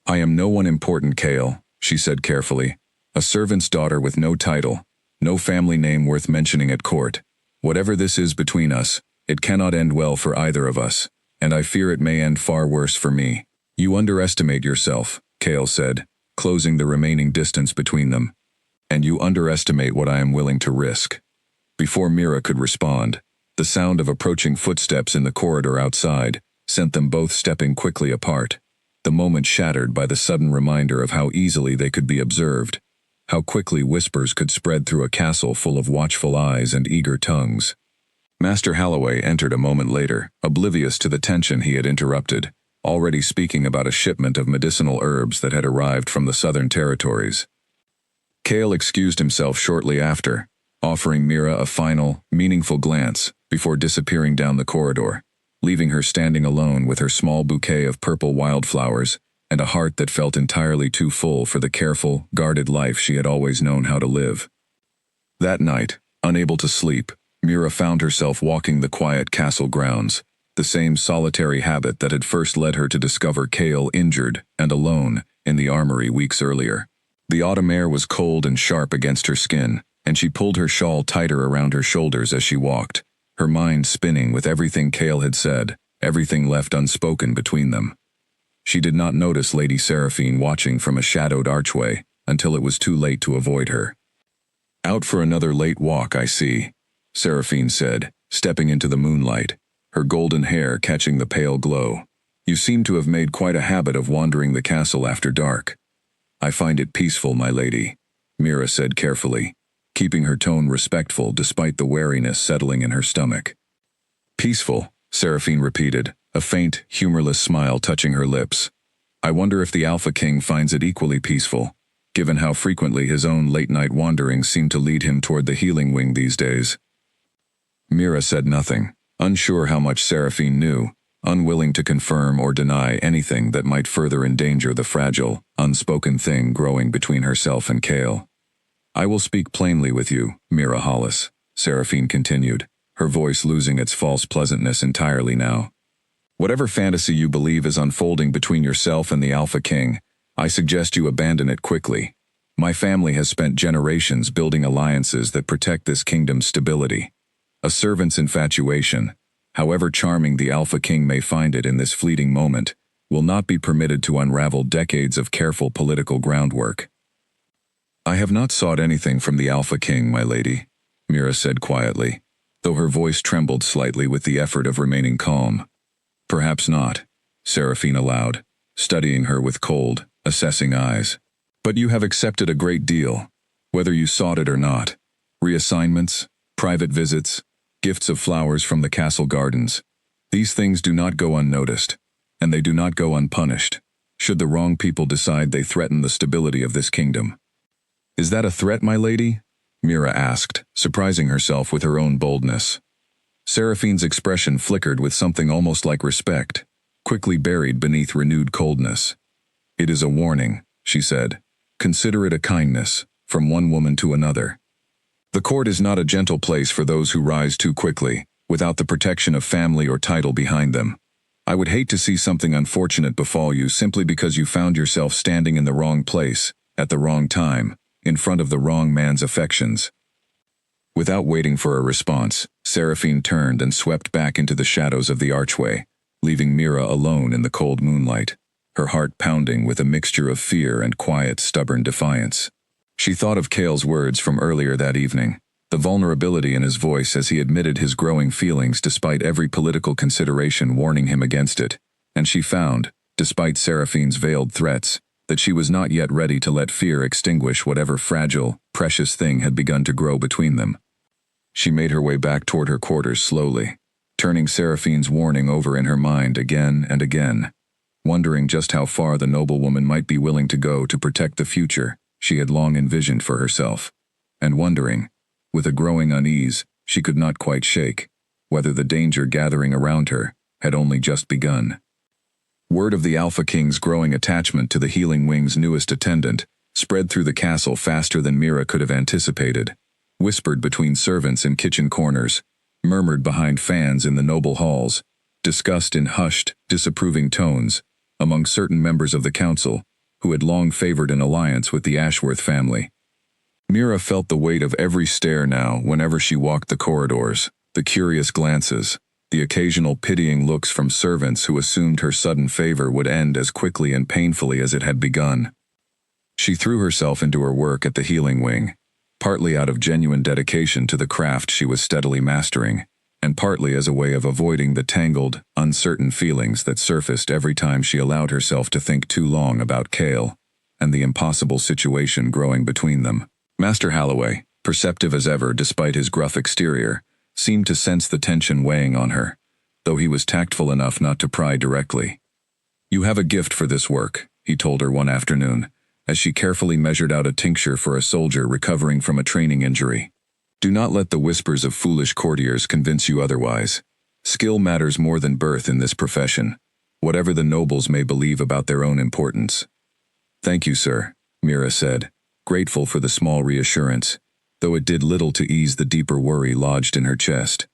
Speaker 1: "I am no one important, Kale," she said carefully. "A servant's daughter with no title, no family name worth mentioning at court. Whatever this is between us, it cannot end well for either of us, and I fear it may end far worse for me." "You underestimate yourself," Kale said, closing the remaining distance between them. "And you underestimate what I am willing to risk." Before Mira could respond, the sound of approaching footsteps in the corridor outside sent them both stepping quickly apart, the moment shattered by the sudden reminder of how easily they could be observed, how quickly whispers could spread through a castle full of watchful eyes and eager tongues. Master Halloway entered a moment later, oblivious to the tension he had interrupted, already speaking about a shipment of medicinal herbs that had arrived from the southern territories. Kale excused himself shortly after, offering Mira a final, meaningful glance before disappearing down the corridor, leaving her standing alone with her small bouquet of purple wildflowers and a heart that felt entirely too full for the careful, guarded life she had always known how to live. That night, unable to sleep, Mira found herself walking the quiet castle grounds, the same solitary habit that had first led her to discover Kale injured and alone in the armory weeks earlier. The autumn air was cold and sharp against her skin, and she pulled her shawl tighter around her shoulders as she walked, her mind spinning with everything Kale had said, everything left unspoken between them. She did not notice Lady Seraphine watching from a shadowed archway until it was too late to avoid her. "Out for another late walk, I see," Seraphine said, stepping into the moonlight, her golden hair catching the pale glow. "You seem to have made quite a habit of wandering the castle after dark." "I find it peaceful, my lady," Mira said carefully, keeping her tone respectful despite the wariness settling in her stomach. "Peaceful," Seraphine repeated, a faint, humorless smile touching her lips. "I wonder if the Alpha King finds it equally peaceful, given how frequently his own late-night wanderings seem to lead him toward the healing wing these days." Mira said nothing, unsure how much Seraphine knew, unwilling to confirm or deny anything that might further endanger the fragile, unspoken thing growing between herself and Cale. "I will speak plainly with you, Mira Hollis," Seraphine continued, her voice losing its false pleasantness entirely now. "Whatever fantasy you believe is unfolding between yourself and the Alpha King, I suggest you abandon it quickly. My family has spent generations building alliances that protect this kingdom's stability. A servant's infatuation, however charming the Alpha King may find it in this fleeting moment, will not be permitted to unravel decades of careful political groundwork." "I have not sought anything from the Alpha King, my lady," Mira said quietly, though her voice trembled slightly with the effort of remaining calm. "Perhaps not," Seraphine allowed, studying her with cold, assessing eyes. "But you have accepted a great deal, whether you sought it or not. Reassignments, private visits, gifts of flowers from the castle gardens. These things do not go unnoticed, and they do not go unpunished, should the wrong people decide they threaten the stability of this kingdom." "Is that a threat, my lady?" Mira asked, surprising herself with her own boldness. Seraphine's expression flickered with something almost like respect, quickly buried beneath renewed coldness. "It is a warning," she said. "Consider it a kindness, from one woman to another. The court is not a gentle place for those who rise too quickly, without the protection of family or title behind them. I would hate to see something unfortunate befall you simply because you found yourself standing in the wrong place, at the wrong time, in front of the wrong man's affections." Without waiting for a response, Seraphine turned and swept back into the shadows of the archway, leaving Mira alone in the cold moonlight, her heart pounding with a mixture of fear and quiet, stubborn defiance. She thought of Cale's words from earlier that evening, the vulnerability in his voice as he admitted his growing feelings despite every political consideration warning him against it, and she found, despite Seraphine's veiled threats, that she was not yet ready to let fear extinguish whatever fragile, precious thing had begun to grow between them. She made her way back toward her quarters slowly, turning Seraphine's warning over in her mind again and again, wondering just how far the noblewoman might be willing to go to protect the future she had long envisioned for herself, and wondering, with a growing unease she could not quite shake, whether the danger gathering around her had only just begun. Word of the Alpha King's growing attachment to the Healing Wing's newest attendant spread through the castle faster than Mira could have anticipated, whispered between servants in kitchen corners, murmured behind fans in the noble halls, discussed in hushed, disapproving tones among certain members of the council who had long favored an alliance with the Ashworth family. Mira felt the weight of every stare now whenever she walked the corridors, the curious glances, the occasional pitying looks from servants who assumed her sudden favor would end as quickly and painfully as it had begun. She threw herself into her work at the Healing Wing, partly out of genuine dedication to the craft she was steadily mastering, and partly as a way of avoiding the tangled, uncertain feelings that surfaced every time she allowed herself to think too long about Cale and the impossible situation growing between them. Master Halloway, perceptive as ever despite his gruff exterior, seemed to sense the tension weighing on her, though he was tactful enough not to pry directly. "You have a gift for this work," he told her one afternoon, as she carefully measured out a tincture for a soldier recovering from a training injury. "Do not let the whispers of foolish courtiers convince you otherwise. Skill matters more than birth in this profession, whatever the nobles may believe about their own importance." "Thank you, sir," Mira said, grateful for the small reassurance, though it did little to ease the deeper worry lodged in her chest.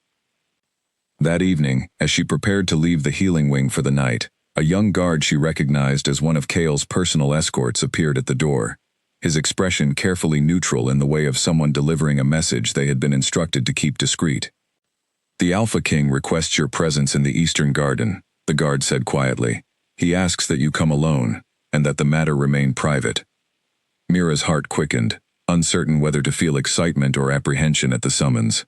Speaker 1: That evening, as she prepared to leave the Healing Wing for the night, a young guard she recognized as one of Cale's personal escorts appeared at the door, his expression carefully neutral in the way of someone delivering a message they had been instructed to keep discreet. "The Alpha King requests your presence in the Eastern Garden," the guard said quietly. "He asks that you come alone, and that the matter remain private." Mira's heart quickened, uncertain whether to feel excitement or apprehension at the summons.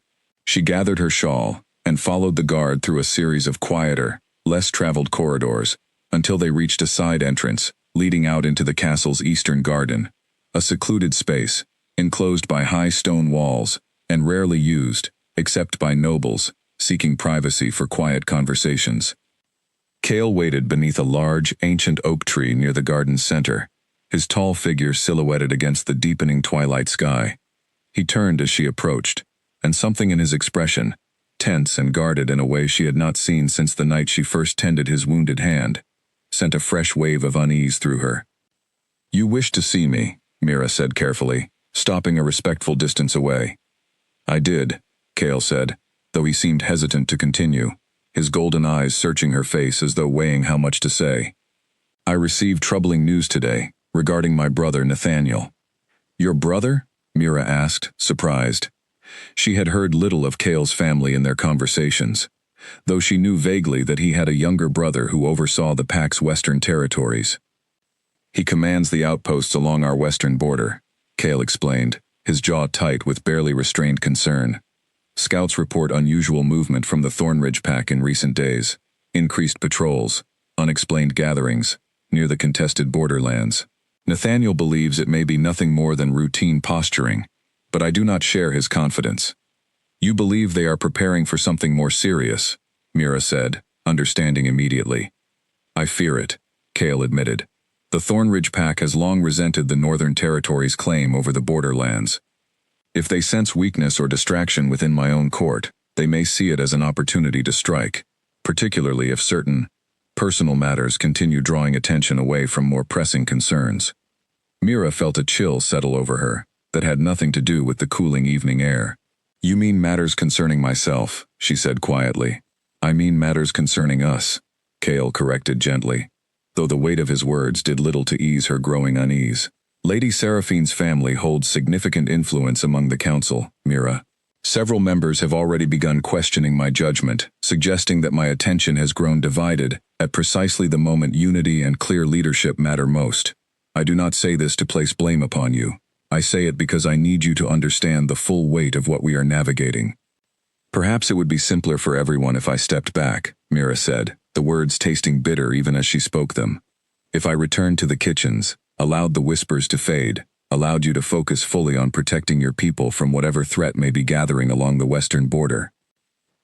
Speaker 1: She gathered her shawl and followed the guard through a series of quieter, less traveled corridors, until they reached a side entrance leading out into the castle's eastern garden, a secluded space, enclosed by high stone walls, and rarely used, except by nobles, seeking privacy for quiet conversations. Cale waited beneath a large, ancient oak tree near the garden's center, his tall figure silhouetted against the deepening twilight sky. He turned as she approached, and something in his expression, tense and guarded in a way she had not seen since the night she first tended his wounded hand, sent a fresh wave of unease through her. "You wish to see me," Mira said carefully, stopping a respectful distance away. "I did," Cale said, though he seemed hesitant to continue, his golden eyes searching her face as though weighing how much to say. "I received troubling news today, regarding my brother Nathaniel." "Your brother?" Mira asked, surprised. She had heard little of Cale's family in their conversations, though she knew vaguely that he had a younger brother who oversaw the Pack's western territories. "He commands the outposts along our western border," Cale explained, his jaw tight with barely restrained concern. "Scouts report unusual movement from the Thornridge Pack in recent days, increased patrols, unexplained gatherings, near the contested borderlands. Nathaniel believes it may be nothing more than routine posturing, but I do not share his confidence." "You believe they are preparing for something more serious," Mira said, understanding immediately. "I fear it," Cale admitted. "The Thornridge Pack has long resented the Northern Territory's claim over the borderlands. If they sense weakness or distraction within my own court, they may see it as an opportunity to strike, particularly if certain personal matters continue drawing attention away from more pressing concerns." Mira felt a chill settle over her that had nothing to do with the cooling evening air. "You mean matters concerning myself," she said quietly. "I mean matters concerning us," Cale corrected gently, though the weight of his words did little to ease her growing unease. "Lady Seraphine's family holds significant influence among the council, Mira. Several members have already begun questioning my judgment, suggesting that my attention has grown divided at precisely the moment unity and clear leadership matter most. I do not say this to place blame upon you. I say it because I need you to understand the full weight of what we are navigating." "Perhaps it would be simpler for everyone if I stepped back," Mira said, the words tasting bitter even as she spoke them. "If I returned to the kitchens, allowed the whispers to fade, allowed you to focus fully on protecting your people from whatever threat may be gathering along the western border."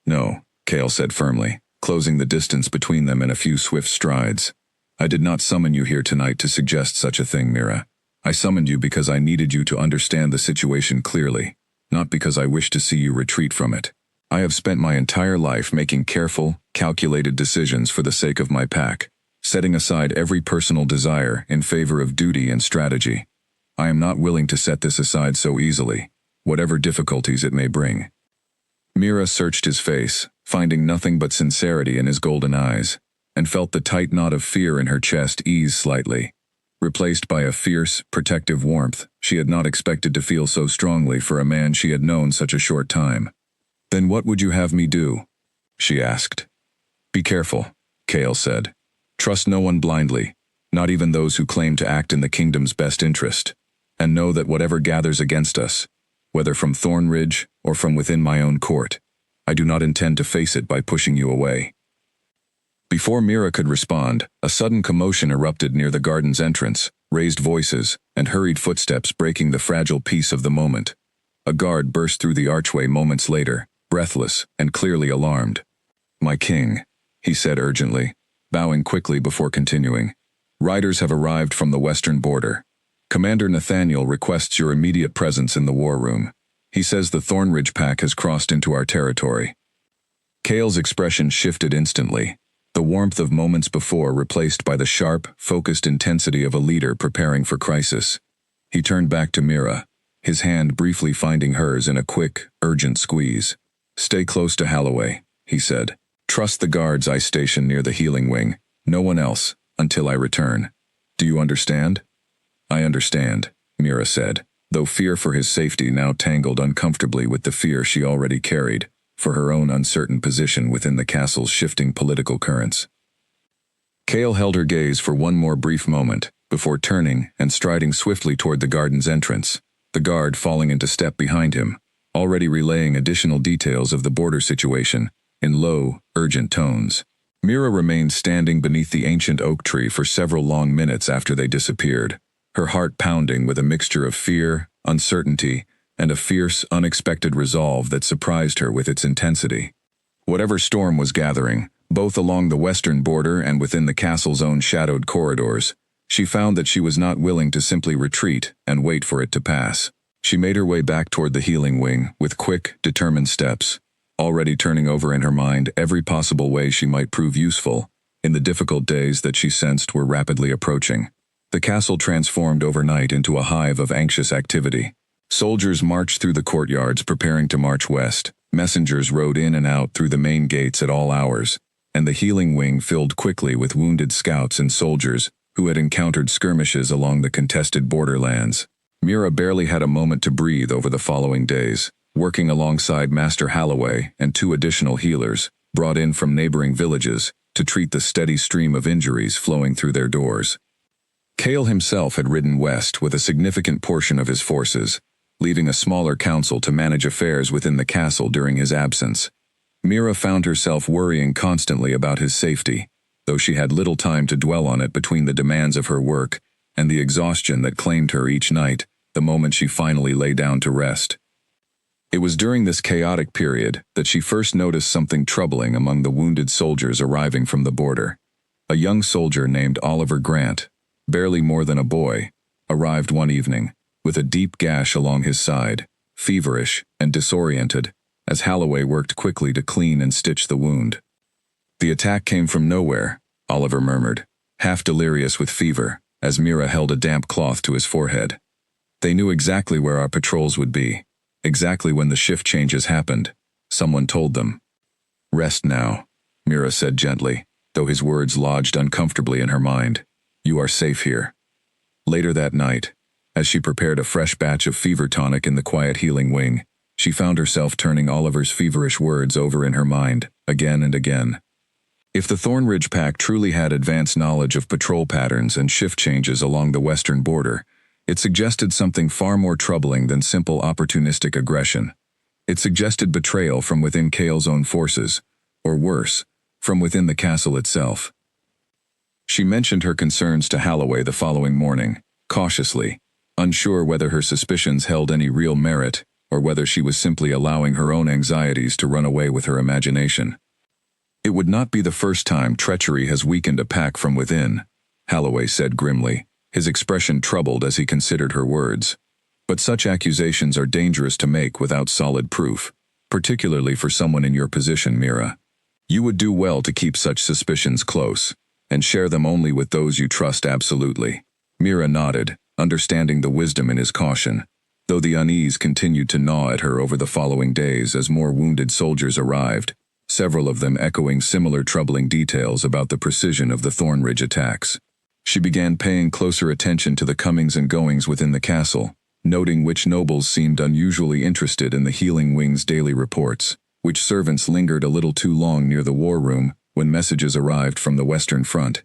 Speaker 1: "No," Cale said firmly, closing the distance between them in a few swift strides. "I did not summon you here tonight to suggest such a thing, Mira. I summoned you because I needed you to understand the situation clearly, not because I wished to see you retreat from it. I have spent my entire life making careful, calculated decisions for the sake of my pack, setting aside every personal desire in favor of duty and strategy. I am not willing to set this aside so easily, whatever difficulties it may bring." Mira searched his face, finding nothing but sincerity in his golden eyes, and felt the tight knot of fear in her chest ease slightly, replaced by a fierce, protective warmth she had not expected to feel so strongly for a man she had known such a short time. "Then what would you have me do?" she asked. "Be careful," Cale said. "Trust no one blindly, not even those who claim to act in the kingdom's best interest, and know that whatever gathers against us, whether from Thornridge or from within my own court, I do not intend to face it by pushing you away." Before Mira could respond, a sudden commotion erupted near the garden's entrance, raised voices and hurried footsteps breaking the fragile peace of the moment. A guard burst through the archway moments later, breathless and clearly alarmed. "My king," he said urgently, bowing quickly before continuing. "Riders have arrived from the western border. Commander Nathaniel requests your immediate presence in the war room. He says the Thornridge Pack has crossed into our territory." Cale's expression shifted instantly, the warmth of moments before replaced by the sharp, focused intensity of a leader preparing for crisis. He turned back to Mira, his hand briefly finding hers in a quick, urgent squeeze. "Stay close to Holloway," he said. "Trust the guards I station near the healing wing, no one else, until I return. Do you understand?" "I understand," Mira said, though fear for his safety now tangled uncomfortably with the fear she already carried for her own uncertain position within the castle's shifting political currents. Cale held her gaze for one more brief moment, before turning and striding swiftly toward the garden's entrance, the guard falling into step behind him, already relaying additional details of the border situation, in low, urgent tones. Mira remained standing beneath the ancient oak tree for several long minutes after they disappeared, her heart pounding with a mixture of fear, uncertainty, and a fierce, unexpected resolve that surprised her with its intensity. Whatever storm was gathering, both along the western border and within the castle's own shadowed corridors, she found that she was not willing to simply retreat and wait for it to pass. She made her way back toward the healing wing with quick, determined steps, already turning over in her mind every possible way she might prove useful in the difficult days that she sensed were rapidly approaching. The castle transformed overnight into a hive of anxious activity. Soldiers marched through the courtyards preparing to march west. Messengers rode in and out through the main gates at all hours, and the healing wing filled quickly with wounded scouts and soldiers who had encountered skirmishes along the contested borderlands. Mira barely had a moment to breathe over the following days, working alongside Master Holloway and 2 additional healers, brought in from neighboring villages, to treat the steady stream of injuries flowing through their doors. Cale himself had ridden west with a significant portion of his forces, leaving a smaller council to manage affairs within the castle during his absence. Mira found herself worrying constantly about his safety, though she had little time to dwell on it between the demands of her work and the exhaustion that claimed her each night, the moment she finally lay down to rest. It was during this chaotic period that she first noticed something troubling among the wounded soldiers arriving from the border. A young soldier named Oliver Grant, barely more than a boy, arrived one evening, with a deep gash along his side, feverish and disoriented, as Holloway worked quickly to clean and stitch the wound. "The attack came from nowhere," Oliver murmured, half delirious with fever, as Mira held a damp cloth to his forehead. "They knew exactly where our patrols would be, exactly when the shift changes happened. Someone told them." "Rest now," Mira said gently, though his words lodged uncomfortably in her mind. "You are safe here." Later that night, as she prepared a fresh batch of fever tonic in the quiet healing wing, she found herself turning Oliver's feverish words over in her mind, again and again. If the Thornridge Pack truly had advanced knowledge of patrol patterns and shift changes along the western border, it suggested something far more troubling than simple opportunistic aggression. It suggested betrayal from within Cale's own forces, or worse, from within the castle itself. She mentioned her concerns to Holloway the following morning, cautiously, unsure whether her suspicions held any real merit, or whether she was simply allowing her own anxieties to run away with her imagination. "It would not be the first time treachery has weakened a pack from within," Holloway said grimly, his expression troubled as he considered her words. "But such accusations are dangerous to make without solid proof, particularly for someone in your position, Mira. You would do well to keep such suspicions close, and share them only with those you trust absolutely." Mira nodded, understanding the wisdom in his caution, though the unease continued to gnaw at her over the following days as more wounded soldiers arrived, several of them echoing similar troubling details about the precision of the Thornridge attacks. She began paying closer attention to the comings and goings within the castle, noting which nobles seemed unusually interested in the healing wing's daily reports, which servants lingered a little too long near the war room when messages arrived from the Western Front.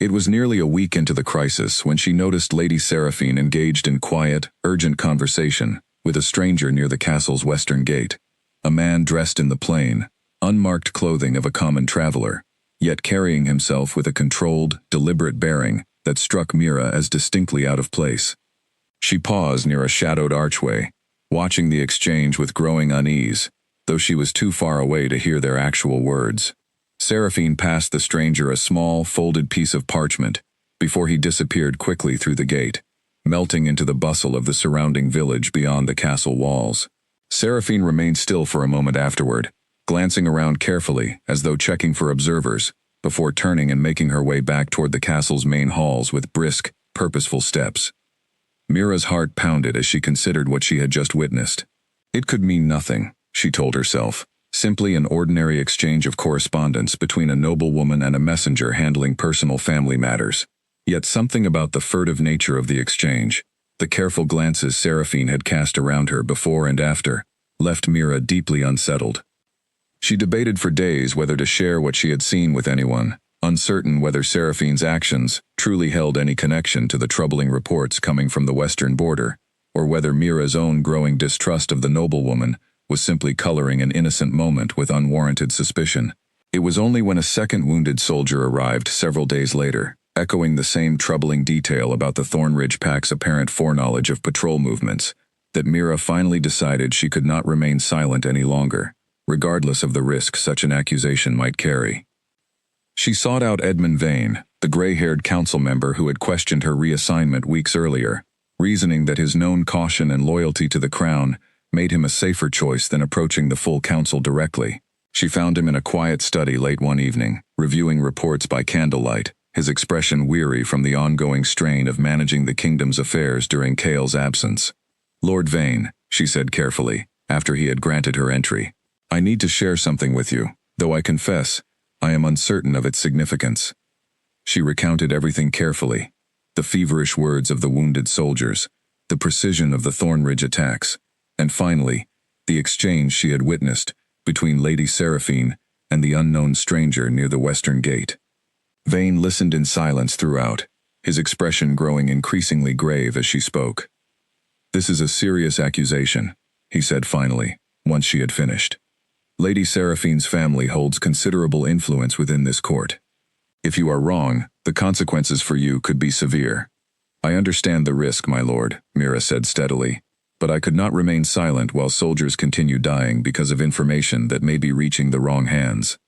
Speaker 1: It was nearly a week into the crisis when she noticed Lady Seraphine engaged in quiet, urgent conversation with a stranger near the castle's western gate, a man dressed in the plain, unmarked clothing of a common traveler, yet carrying himself with a controlled, deliberate bearing that struck Mira as distinctly out of place. She paused near a shadowed archway, watching the exchange with growing unease, though she was too far away to hear their actual words. Seraphine passed the stranger a small, folded piece of parchment before he disappeared quickly through the gate, melting into the bustle of the surrounding village beyond the castle walls. Seraphine remained still for a moment afterward, glancing around carefully as though checking for observers, before turning and making her way back toward the castle's main halls with brisk, purposeful steps. Mira's heart pounded as she considered what she had just witnessed. It could mean nothing, she told herself. Simply an ordinary exchange of correspondence between a noblewoman and a messenger handling personal family matters. Yet something about the furtive nature of the exchange, the careful glances Seraphine had cast around her before and after, left Mira deeply unsettled. She debated for days whether to share what she had seen with anyone, uncertain whether Seraphine's actions truly held any connection to the troubling reports coming from the western border, or whether Mira's own growing distrust of the noblewoman was simply coloring an innocent moment with unwarranted suspicion. It was only when a second wounded soldier arrived several days later, echoing the same troubling detail about the Thornridge Pack's apparent foreknowledge of patrol movements, that Mira finally decided she could not remain silent any longer, regardless of the risk such an accusation might carry. She sought out Edmund Vane, the gray-haired council member who had questioned her reassignment weeks earlier, reasoning that his known caution and loyalty to the crown made him a safer choice than approaching the full council directly. She found him in a quiet study late one evening, reviewing reports by candlelight, his expression weary from the ongoing strain of managing the kingdom's affairs during Cale's absence. "Lord Vane," she said carefully, after he had granted her entry, "I need to share something with you, though I confess, I am uncertain of its significance." She recounted everything carefully, the feverish words of the wounded soldiers, the precision of the Thornridge attacks, and finally, the exchange she had witnessed between Lady Seraphine and the unknown stranger near the western gate. Vane listened in silence throughout, his expression growing increasingly grave as she spoke. "This is a serious accusation," he said finally, once she had finished. "Lady Seraphine's family holds considerable influence within this court. If you are wrong, the consequences for you could be severe." "I understand the risk, my lord," Mira said steadily, "but I could not remain silent while soldiers continue dying because of information that may be reaching the wrong hands."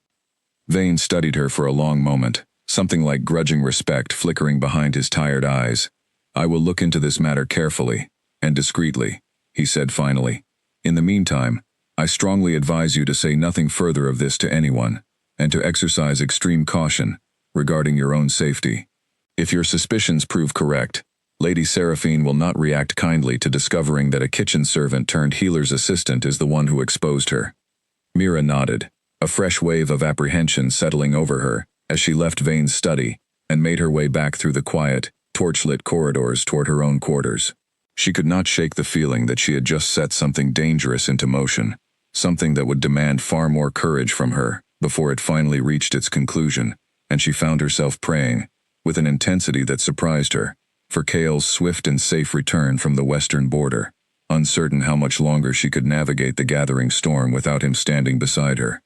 Speaker 1: Vane studied her for a long moment, something like grudging respect flickering behind his tired eyes. "I will look into this matter carefully and discreetly," he said finally. "In the meantime, I strongly advise you to say nothing further of this to anyone, and to exercise extreme caution regarding your own safety. If your suspicions prove correct, Lady Seraphine will not react kindly to discovering that a kitchen servant turned healer's assistant is the one who exposed her." Mira nodded, a fresh wave of apprehension settling over her as she left Vane's study and made her way back through the quiet, torchlit corridors toward her own quarters. She could not shake the feeling that she had just set something dangerous into motion, something that would demand far more courage from her before it finally reached its conclusion, and she found herself praying, with an intensity that surprised her, for Cale's swift and safe return from the western border, uncertain how much longer she could navigate the gathering storm without him standing beside her.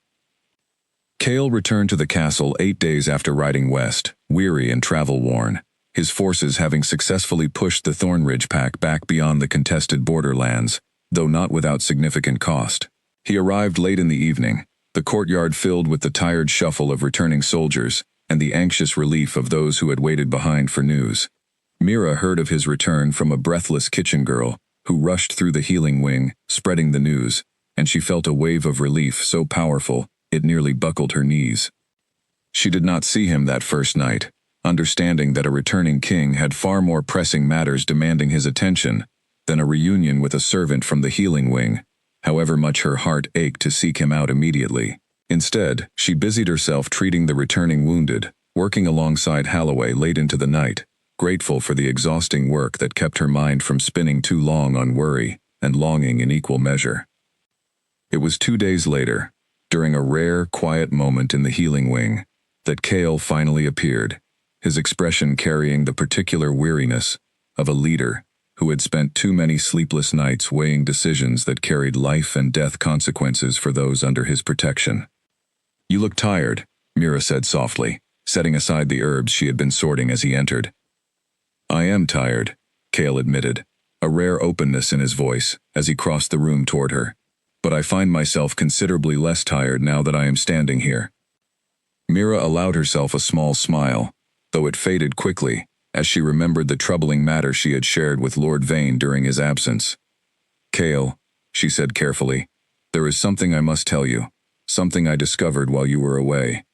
Speaker 1: Cale returned to the castle 8 days after riding west, weary and travel-worn, his forces having successfully pushed the Thornridge pack back beyond the contested borderlands, though not without significant cost. He arrived late in the evening, the courtyard filled with the tired shuffle of returning soldiers and the anxious relief of those who had waited behind for news. Mira heard of his return from a breathless kitchen girl who rushed through the healing wing, spreading the news, and she felt a wave of relief so powerful it nearly buckled her knees. She did not see him that first night, understanding that a returning king had far more pressing matters demanding his attention than a reunion with a servant from the healing wing, however much her heart ached to seek him out immediately. Instead, she busied herself treating the returning wounded, working alongside Halloway late into the night, grateful for the exhausting work that kept her mind from spinning too long on worry and longing in equal measure. It was 2 days later, during a rare, quiet moment in the healing wing, that Cale finally appeared, his expression carrying the particular weariness of a leader who had spent too many sleepless nights weighing decisions that carried life and death consequences for those under his protection. "You look tired," Mira said softly, setting aside the herbs she had been sorting as he entered. "I am tired," Cale admitted, a rare openness in his voice as he crossed the room toward her. "But I find myself considerably less tired now that I am standing here." Mira allowed herself a small smile, though it faded quickly as she remembered the troubling matter she had shared with Lord Vane during his absence. "Cale," she said carefully, "there is something I must tell you, something I discovered while you were away."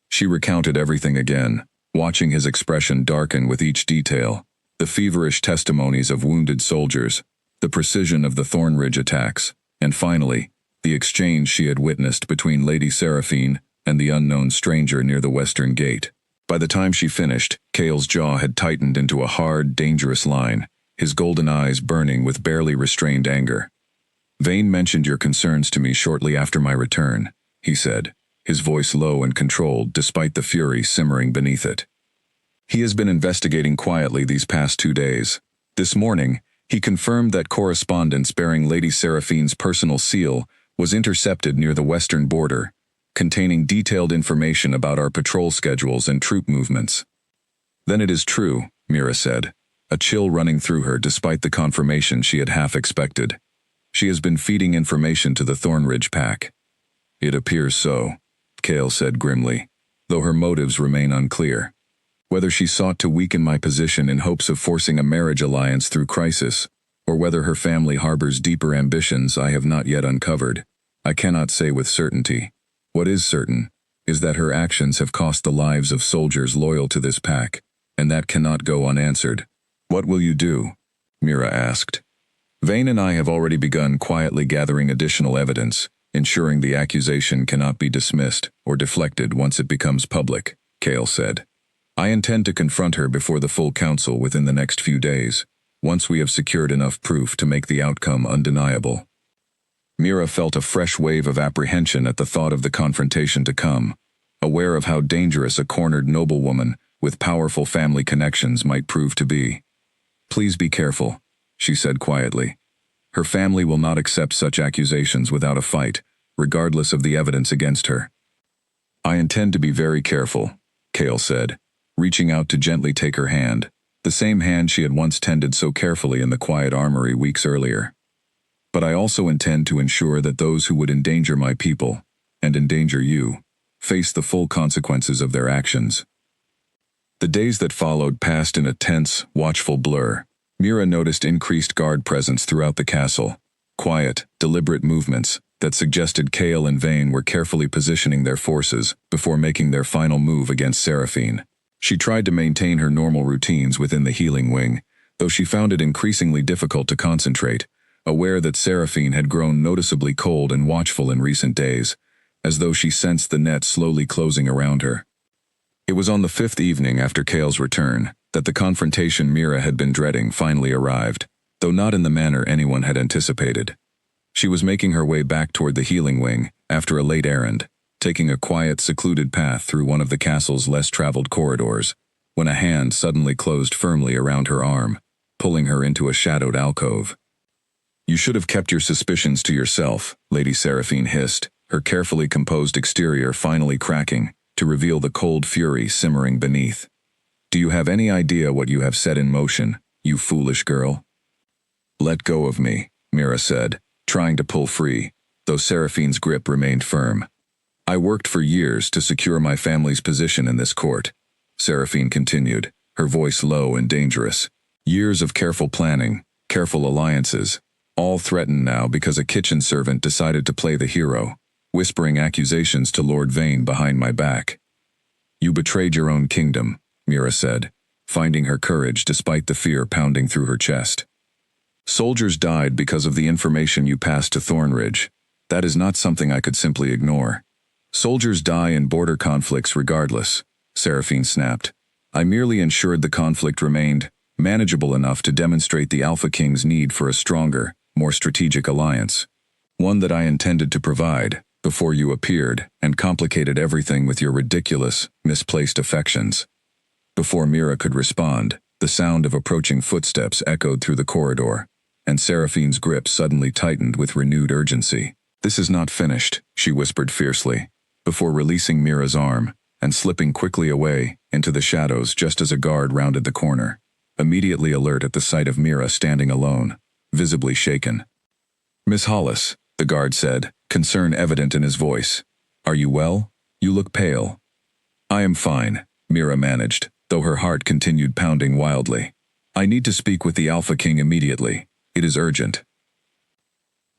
Speaker 1: She recounted everything again, watching his expression darken with each detail, the feverish testimonies of wounded soldiers, the precision of the Thornridge attacks, and finally, the exchange she had witnessed between Lady Seraphine and the unknown stranger near the western gate. By the time she finished, Cale's jaw had tightened into a hard, dangerous line, his golden eyes burning with barely restrained anger. "Vane mentioned your concerns to me shortly after my return," he said, his voice low and controlled despite the fury simmering beneath it. "He has been investigating quietly these past 2 days. This morning, he confirmed that correspondence bearing Lady Seraphine's personal seal was intercepted near the western border, containing detailed information about our patrol schedules and troop movements." "Then it is true," Mira said, a chill running through her despite the confirmation she had half expected. "She has been feeding information to the Thornridge pack." "It appears so," Cale said grimly, though her motives remain unclear. "Whether she sought to weaken my position in hopes of forcing a marriage alliance through crisis, or whether her family harbors deeper ambitions I have not yet uncovered, I cannot say with certainty. What is certain is that her actions have cost the lives of soldiers loyal to this pack, and that cannot go unanswered. What will you do? Mira asked. Vane and I have already begun quietly gathering additional evidence, ensuring the accusation cannot be dismissed or deflected once it becomes public, Cale said. I intend to confront her before the full council within the next few days, once we have secured enough proof to make the outcome undeniable. Mira felt a fresh wave of apprehension at the thought of the confrontation to come, aware of how dangerous a cornered noblewoman with powerful family connections might prove to be. Please be careful, she said quietly. Her family will not accept such accusations without a fight, regardless of the evidence against her. I intend to be very careful, Cale said, reaching out to gently take her hand, the same hand she had once tended so carefully in the quiet armory weeks earlier. But I also intend to ensure that those who would endanger my people, and endanger you, face the full consequences of their actions. The days that followed passed in a tense, watchful blur. Mira noticed increased guard presence throughout the castle, quiet, deliberate movements that suggested Cale and Vane were carefully positioning their forces before making their final move against Seraphine. She tried to maintain her normal routines within the healing wing, though she found it increasingly difficult to concentrate, aware that Seraphine had grown noticeably cold and watchful in recent days, as though she sensed the net slowly closing around her. It was on the 5th evening after Cale's return that the confrontation Mira had been dreading finally arrived, though not in the manner anyone had anticipated. She was making her way back toward the healing wing after a late errand, taking a quiet, secluded path through one of the castle's less-traveled corridors, when a hand suddenly closed firmly around her arm, pulling her into a shadowed alcove. You should have kept your suspicions to yourself, Lady Seraphine hissed, her carefully composed exterior finally cracking to reveal the cold fury simmering beneath. Do you have any idea what you have set in motion, you foolish girl? Let go of me, Mira said, trying to pull free, though Seraphine's grip remained firm. I worked for years to secure my family's position in this court, Seraphine continued, her voice low and dangerous. Years of careful planning, careful alliances, all threatened now because a kitchen servant decided to play the hero, whispering accusations to Lord Vane behind my back. You betrayed your own kingdom, Mira said, finding her courage despite the fear pounding through her chest. Soldiers died because of the information you passed to Thornridge. That is not something I could simply ignore. Soldiers die in border conflicts regardless, Seraphine snapped. I merely ensured the conflict remained manageable enough to demonstrate the Alpha King's need for a stronger, more strategic alliance. One that I intended to provide before you appeared and complicated everything with your ridiculous, misplaced affections. Before Mira could respond, the sound of approaching footsteps echoed through the corridor, and Seraphine's grip suddenly tightened with renewed urgency. This is not finished, she whispered fiercely, before releasing Mira's arm and slipping quickly away into the shadows just as a guard rounded the corner, immediately alert at the sight of Mira standing alone, visibly shaken. Miss Hollis, the guard said, concern evident in his voice. Are you well? You look pale. I am fine, Mira managed, though her heart continued pounding wildly. I need to speak with the Alpha King immediately. It is urgent.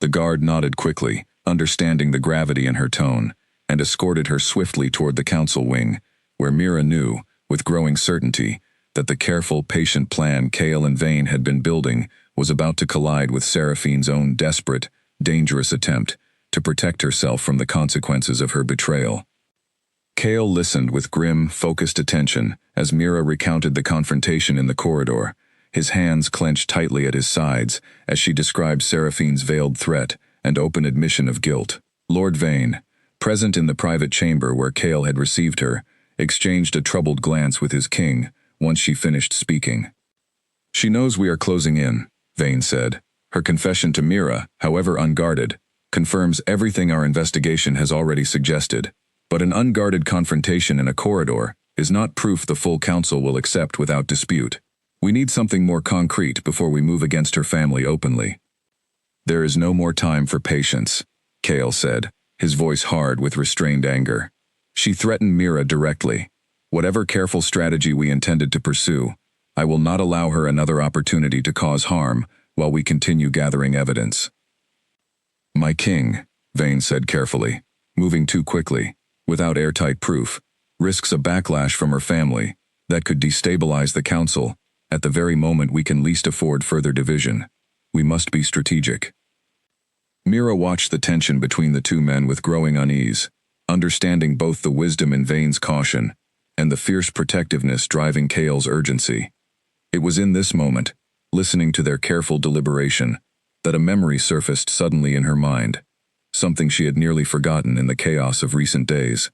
Speaker 1: The guard nodded quickly, understanding the gravity in her tone, and escorted her swiftly toward the council wing, where Mira knew, with growing certainty, that the careful, patient plan Cale and Vane had been building was about to collide with Seraphine's own desperate, dangerous attempt to protect herself from the consequences of her betrayal. Cale listened with grim, focused attention as Mira recounted the confrontation in the corridor, his hands clenched tightly at his sides as she described Seraphine's veiled threat and open admission of guilt. Lord Vane, present in the private chamber where Cale had received her, exchanged a troubled glance with his king once she finished speaking. She knows we are closing in, Vane said. Her confession to Mira, however unguarded, confirms everything our investigation has already suggested. But an unguarded confrontation in a corridor is not proof the full council will accept without dispute. We need something more concrete before we move against her family openly. There is no more time for patience, Cale said, his voice hard with restrained anger. She threatened Mira directly. Whatever careful strategy we intended to pursue, I will not allow her another opportunity to cause harm while we continue gathering evidence. My king, Vane said carefully, moving too quickly, without airtight proof, risks a backlash from her family that could destabilize the council at the very moment we can least afford further division. We must be strategic. Mira watched the tension between the two men with growing unease, understanding both the wisdom in Vane's caution and the fierce protectiveness driving Kale's urgency. It was in this moment, listening to their careful deliberation, that a memory surfaced suddenly in her mind, something she had nearly forgotten in the chaos of recent days.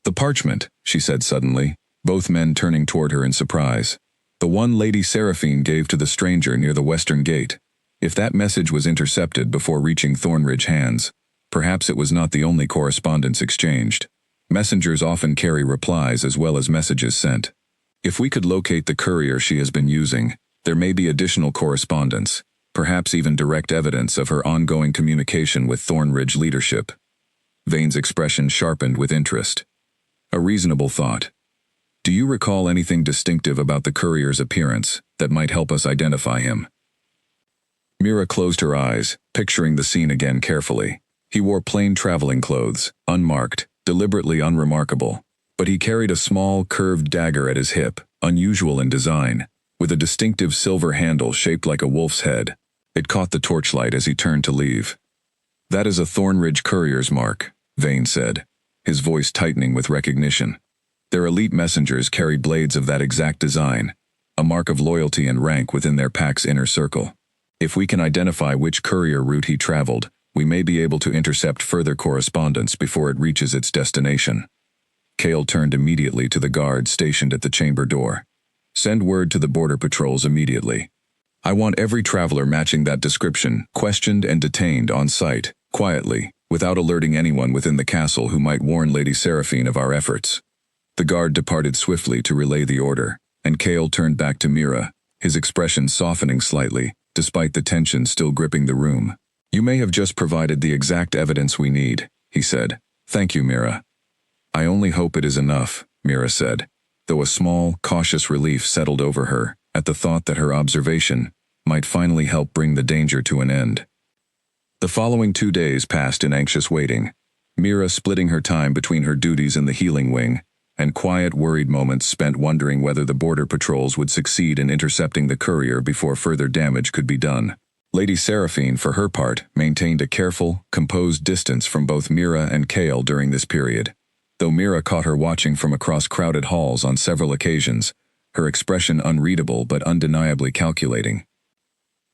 Speaker 1: "The parchment," she said suddenly, both men turning toward her in surprise. "The one Lady Seraphine gave to the stranger near the western gate. If that message was intercepted before reaching Thornridge hands, perhaps it was not the only correspondence exchanged. Messengers often carry replies as well as messages sent. If we could locate the courier she has been using, there may be additional correspondence, perhaps even direct evidence of her ongoing communication with Thornridge leadership." Vane's expression sharpened with interest. "A reasonable thought. Do you recall anything distinctive about the courier's appearance that might help us identify him?" Mira closed her eyes, picturing the scene again carefully. He wore plain traveling clothes, unmarked, deliberately unremarkable, but he carried a small, curved dagger at his hip, unusual in design, with a distinctive silver handle shaped like a wolf's head. It caught the torchlight as he turned to leave. "That is a Thornridge courier's mark," Vane said, his voice tightening with recognition. "Their elite messengers carry blades of that exact design, a mark of loyalty and rank within their pack's inner circle. If we can identify which courier route he traveled, we may be able to intercept further correspondence before it reaches its destination." Kale turned immediately to the guards stationed at the chamber door. "Send word to the border patrols immediately. I want every traveler matching that description questioned and detained on site, quietly, without alerting anyone within the castle who might warn Lady Seraphine of our efforts." The guard departed swiftly to relay the order, and Kale turned back to Mira, his expression softening slightly, despite the tension still gripping the room. "You may have just provided the exact evidence we need," he said. "Thank you, Mira." "I only hope it is enough," Mira said, though a small, cautious relief settled over her at the thought that her observation might finally help bring the danger to an end. The following 2 days passed in anxious waiting, Mira splitting her time between her duties in the healing wing and quiet, worried moments spent wondering whether the border patrols would succeed in intercepting the courier before further damage could be done. Lady Seraphine, for her part, maintained a careful, composed distance from both Mira and Kale during this period. Though Mira caught her watching from across crowded halls on several occasions, her expression unreadable but undeniably calculating.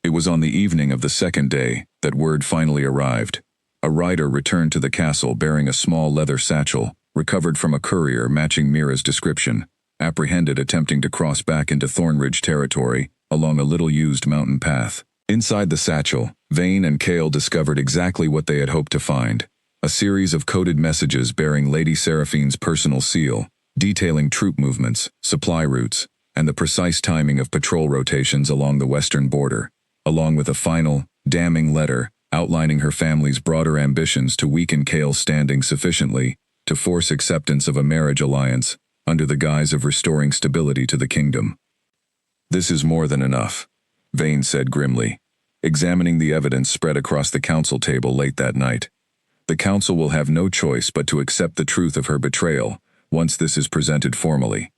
Speaker 1: It was on the evening of the second day that word finally arrived. A rider returned to the castle bearing a small leather satchel, recovered from a courier matching Mira's description, apprehended attempting to cross back into Thornridge territory along a little-used mountain path. Inside the satchel, Vane and Kale discovered exactly what they had hoped to find: a series of coded messages bearing Lady Seraphine's personal seal, detailing troop movements, supply routes, and the precise timing of patrol rotations along the western border, along with a final, damning letter outlining her family's broader ambitions to weaken Kale's standing sufficiently to force acceptance of a marriage alliance under the guise of restoring stability to the kingdom. "This is more than enough," Vane said grimly, examining the evidence spread across the council table late that night. "The council will have no choice but to accept the truth of her betrayal once this is presented formally."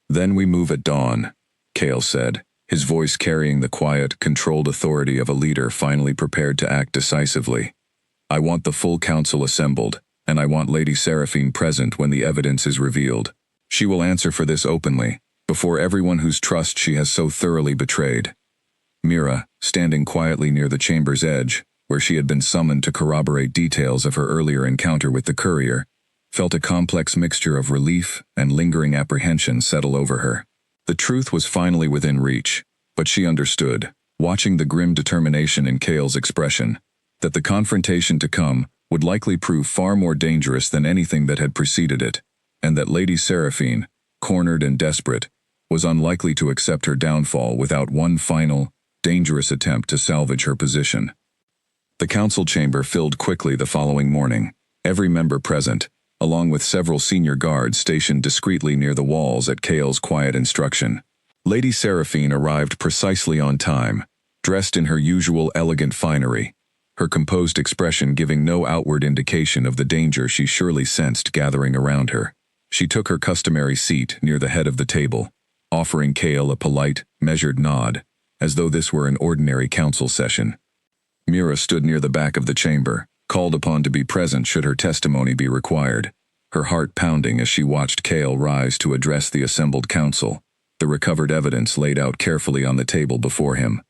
Speaker 1: "Then we move at dawn," Kale said, his voice carrying the quiet, controlled authority of a leader finally prepared to act decisively. "I want the full council assembled, and I want Lady Seraphine present when the evidence is revealed. She will answer for this openly, before everyone whose trust she has so thoroughly betrayed." Mira, standing quietly near the chamber's edge, where she had been summoned to corroborate details of her earlier encounter with the courier, felt a complex mixture of relief and lingering apprehension settle over her. The truth was finally within reach, but she understood, watching the grim determination in Kale's expression, that the confrontation to come would likely prove far more dangerous than anything that had preceded it, and that Lady Seraphine, cornered and desperate, was unlikely to accept her downfall without one final, dangerous attempt to salvage her position. The council chamber filled quickly the following morning, every member present, along with several senior guards stationed discreetly near the walls at Kale's quiet instruction. Lady Seraphine arrived precisely on time, dressed in her usual elegant finery, her composed expression giving no outward indication of the danger she surely sensed gathering around her. She took her customary seat near the head of the table, offering Kale a polite, measured nod, as though this were an ordinary council session. Mira stood near the back of the chamber, called upon to be present should her testimony be required, her heart pounding as she watched Kale rise to address the assembled council, the recovered evidence laid out carefully on the table before him.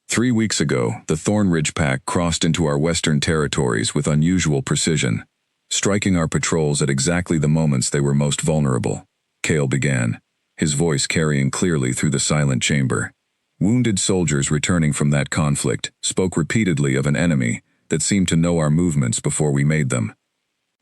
Speaker 1: 3 weeks ago, the Thornridge Pack crossed into our western territories with unusual precision, striking our patrols at exactly the moments they were most vulnerable. Kale began, his voice carrying clearly through the silent chamber. Wounded soldiers returning from that conflict spoke repeatedly of an enemy that seemed to know our movements before we made them.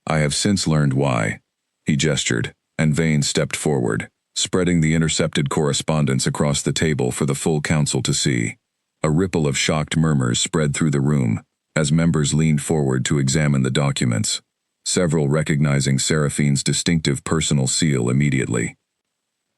Speaker 1: I have since learned why. He gestured, and Vane stepped forward, spreading the intercepted correspondence across the table for the full council to see. A ripple of shocked murmurs spread through the room as members leaned forward to examine the documents, several recognizing Seraphine's distinctive personal seal immediately.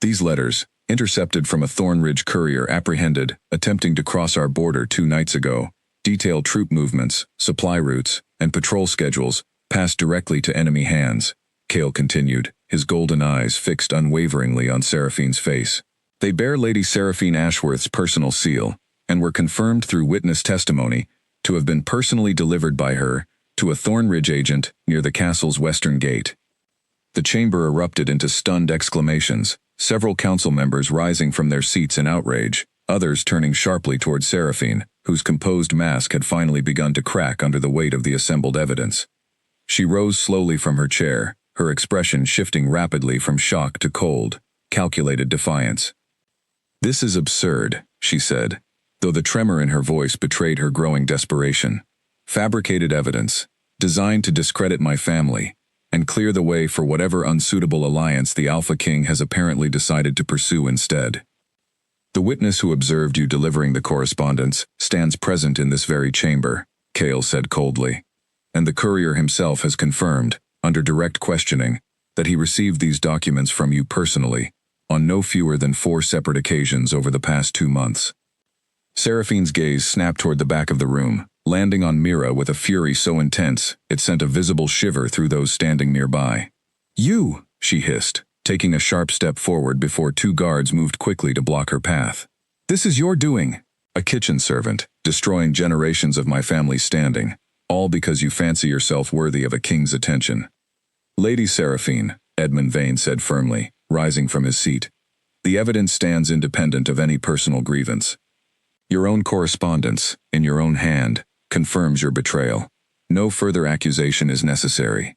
Speaker 1: These letters, intercepted from a Thornridge courier apprehended attempting to cross our border 2 nights ago, detail troop movements, supply routes, and patrol schedules, passed directly to enemy hands, Kale continued, his golden eyes fixed unwaveringly on Seraphine's face. They bear Lady Seraphine Ashworth's personal seal, and were confirmed through witness testimony to have been personally delivered by her to a Thornridge agent near the castle's western gate. The chamber erupted into stunned exclamations, several council members rising from their seats in outrage, others turning sharply toward Seraphine, whose composed mask had finally begun to crack under the weight of the assembled evidence. She rose slowly from her chair, her expression shifting rapidly from shock to cold, calculated defiance. "This is absurd," she said, though the tremor in her voice betrayed her growing desperation. "Fabricated evidence, designed to discredit my family, and clear the way for whatever unsuitable alliance the Alpha King has apparently decided to pursue instead. The witness who observed you delivering the correspondence stands present in this very chamber," Kale said coldly. "And the courier himself has confirmed, under direct questioning, that he received these documents from you personally, on no fewer than 4 separate occasions over the past 2 months. Seraphine's gaze snapped toward the back of the room, landing on Mira with a fury so intense it sent a visible shiver through those standing nearby. "You!" she hissed, taking a sharp step forward before 2 guards moved quickly to block her path. "This is your doing! A kitchen servant, destroying generations of my family's standing, all because you fancy yourself worthy of a king's attention." "Lady Seraphine," Edmund Vane said firmly, rising from his seat, "the evidence stands independent of any personal grievance. Your own correspondence, in your own hand, confirms your betrayal. No further accusation is necessary."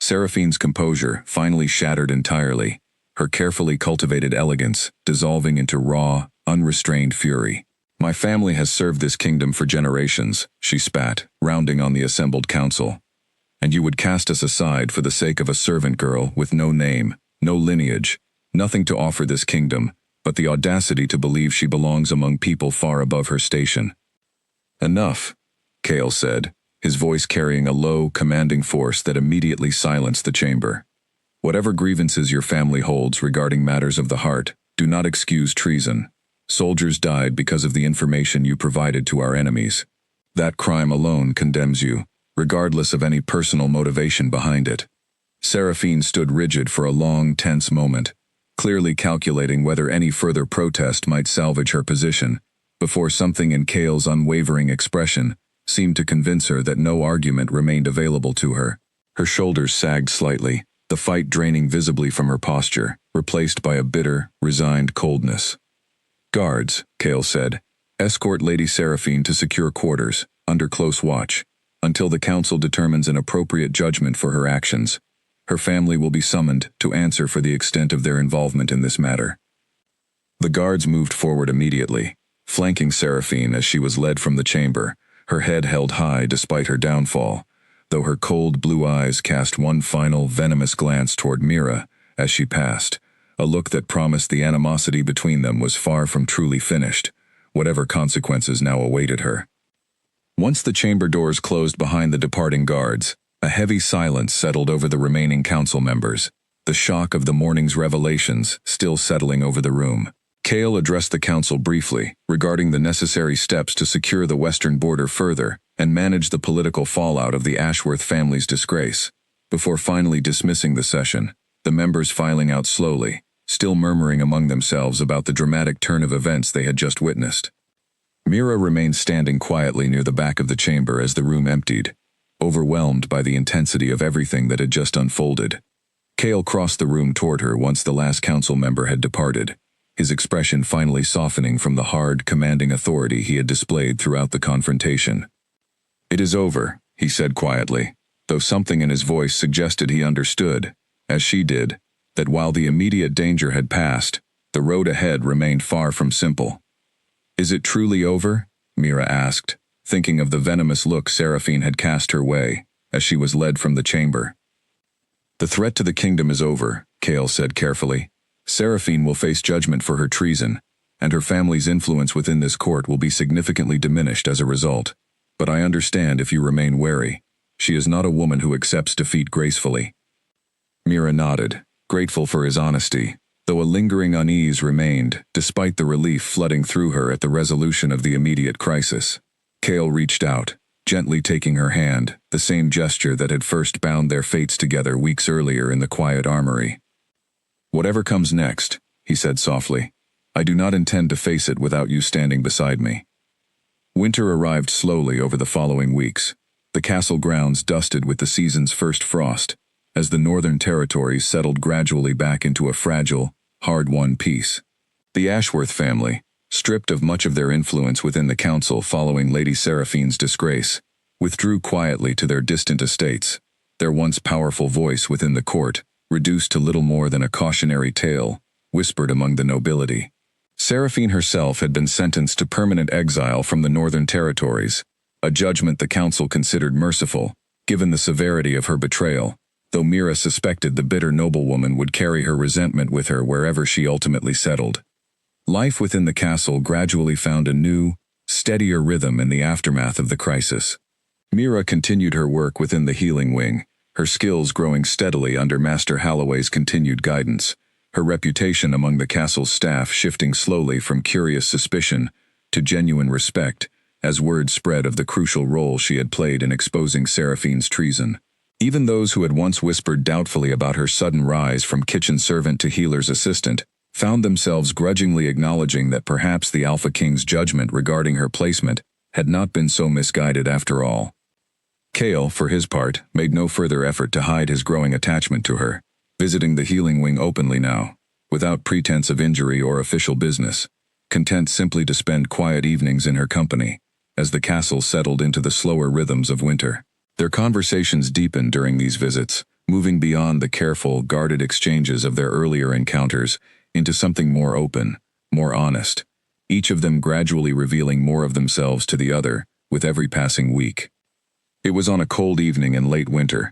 Speaker 1: Seraphine's composure finally shattered entirely, her carefully cultivated elegance dissolving into raw, unrestrained fury. "My family has served this kingdom for generations," she spat, rounding on the assembled council. "And you would cast us aside for the sake of a servant girl with no name, no lineage, nothing to offer this kingdom, but the audacity to believe she belongs among people far above her station." "Enough," Kale said, his voice carrying a low, commanding force that immediately silenced the chamber. "Whatever grievances your family holds regarding matters of the heart, do not excuse treason. Soldiers died because of the information you provided to our enemies. That crime alone condemns you, regardless of any personal motivation behind it." Seraphine stood rigid for a long, tense moment, clearly calculating whether any further protest might salvage her position, before something in Kale's unwavering expression seemed to convince her that no argument remained available to her. Her shoulders sagged slightly, the fight draining visibly from her posture, replaced by a bitter, resigned coldness. "Guards," Kale said, "escort Lady Seraphine to secure quarters, under close watch, until the council determines an appropriate judgment for her actions. Her family will be summoned to answer for the extent of their involvement in this matter." The guards moved forward immediately, flanking Seraphine as she was led from the chamber, her head held high despite her downfall, though her cold blue eyes cast one final venomous glance toward Mira as she passed, a look that promised the animosity between them was far from truly finished, whatever consequences now awaited her. Once the chamber doors closed behind the departing guards, a heavy silence settled over the remaining council members, the shock of the morning's revelations still settling over the room. Kale addressed the council briefly, regarding the necessary steps to secure the western border further and manage the political fallout of the Ashworth family's disgrace, before finally dismissing the session, the members filing out slowly, still murmuring among themselves about the dramatic turn of events they had just witnessed. Mira remained standing quietly near the back of the chamber as the room emptied, overwhelmed by the intensity of everything that had just unfolded. Kale crossed the room toward her once the last council member had departed, his expression finally softening from the hard, commanding authority he had displayed throughout the confrontation. "It is over," he said quietly, though something in his voice suggested he understood, as she did, that while the immediate danger had passed, the road ahead remained far from simple. "Is it truly over?" Mira asked, thinking of the venomous look Seraphine had cast her way, as she was led from the chamber. "The threat to the kingdom is over," Kale said carefully. "Seraphine will face judgment for her treason, and her family's influence within this court will be significantly diminished as a result. But I understand if you remain wary. She is not a woman who accepts defeat gracefully." Mira nodded, grateful for his honesty, though a lingering unease remained, despite the relief flooding through her at the resolution of the immediate crisis. Kale reached out, gently taking her hand, the same gesture that had first bound their fates together weeks earlier in the quiet armory. "Whatever comes next," he said softly, "I do not intend to face it without you standing beside me." Winter arrived slowly over the following weeks, the castle grounds dusted with the season's first frost, as the northern territories settled gradually back into a fragile, hard-won peace. The Ashworth family, stripped of much of their influence within the council following Lady Seraphine's disgrace, withdrew quietly to their distant estates, their once powerful voice within the court reduced to little more than a cautionary tale, whispered among the nobility. Seraphine herself had been sentenced to permanent exile from the northern territories, a judgment the council considered merciful, given the severity of her betrayal, though Mira suspected the bitter noblewoman would carry her resentment with her wherever she ultimately settled. Life within the castle gradually found a new, steadier rhythm in the aftermath of the crisis. Mira continued her work within the healing wing, her skills growing steadily under Master Halloway's continued guidance, her reputation among the castle's staff shifting slowly from curious suspicion to genuine respect, as word spread of the crucial role she had played in exposing Seraphine's treason. Even those who had once whispered doubtfully about her sudden rise from kitchen servant to healer's assistant found themselves grudgingly acknowledging that perhaps the Alpha King's judgment regarding her placement had not been so misguided after all. Kale, for his part, made no further effort to hide his growing attachment to her, visiting the healing wing openly now, without pretense of injury or official business, content simply to spend quiet evenings in her company, as the castle settled into the slower rhythms of winter. Their conversations deepened during these visits, moving beyond the careful, guarded exchanges of their earlier encounters into something more open, more honest, each of them gradually revealing more of themselves to the other with every passing week. It was on a cold evening in late winter,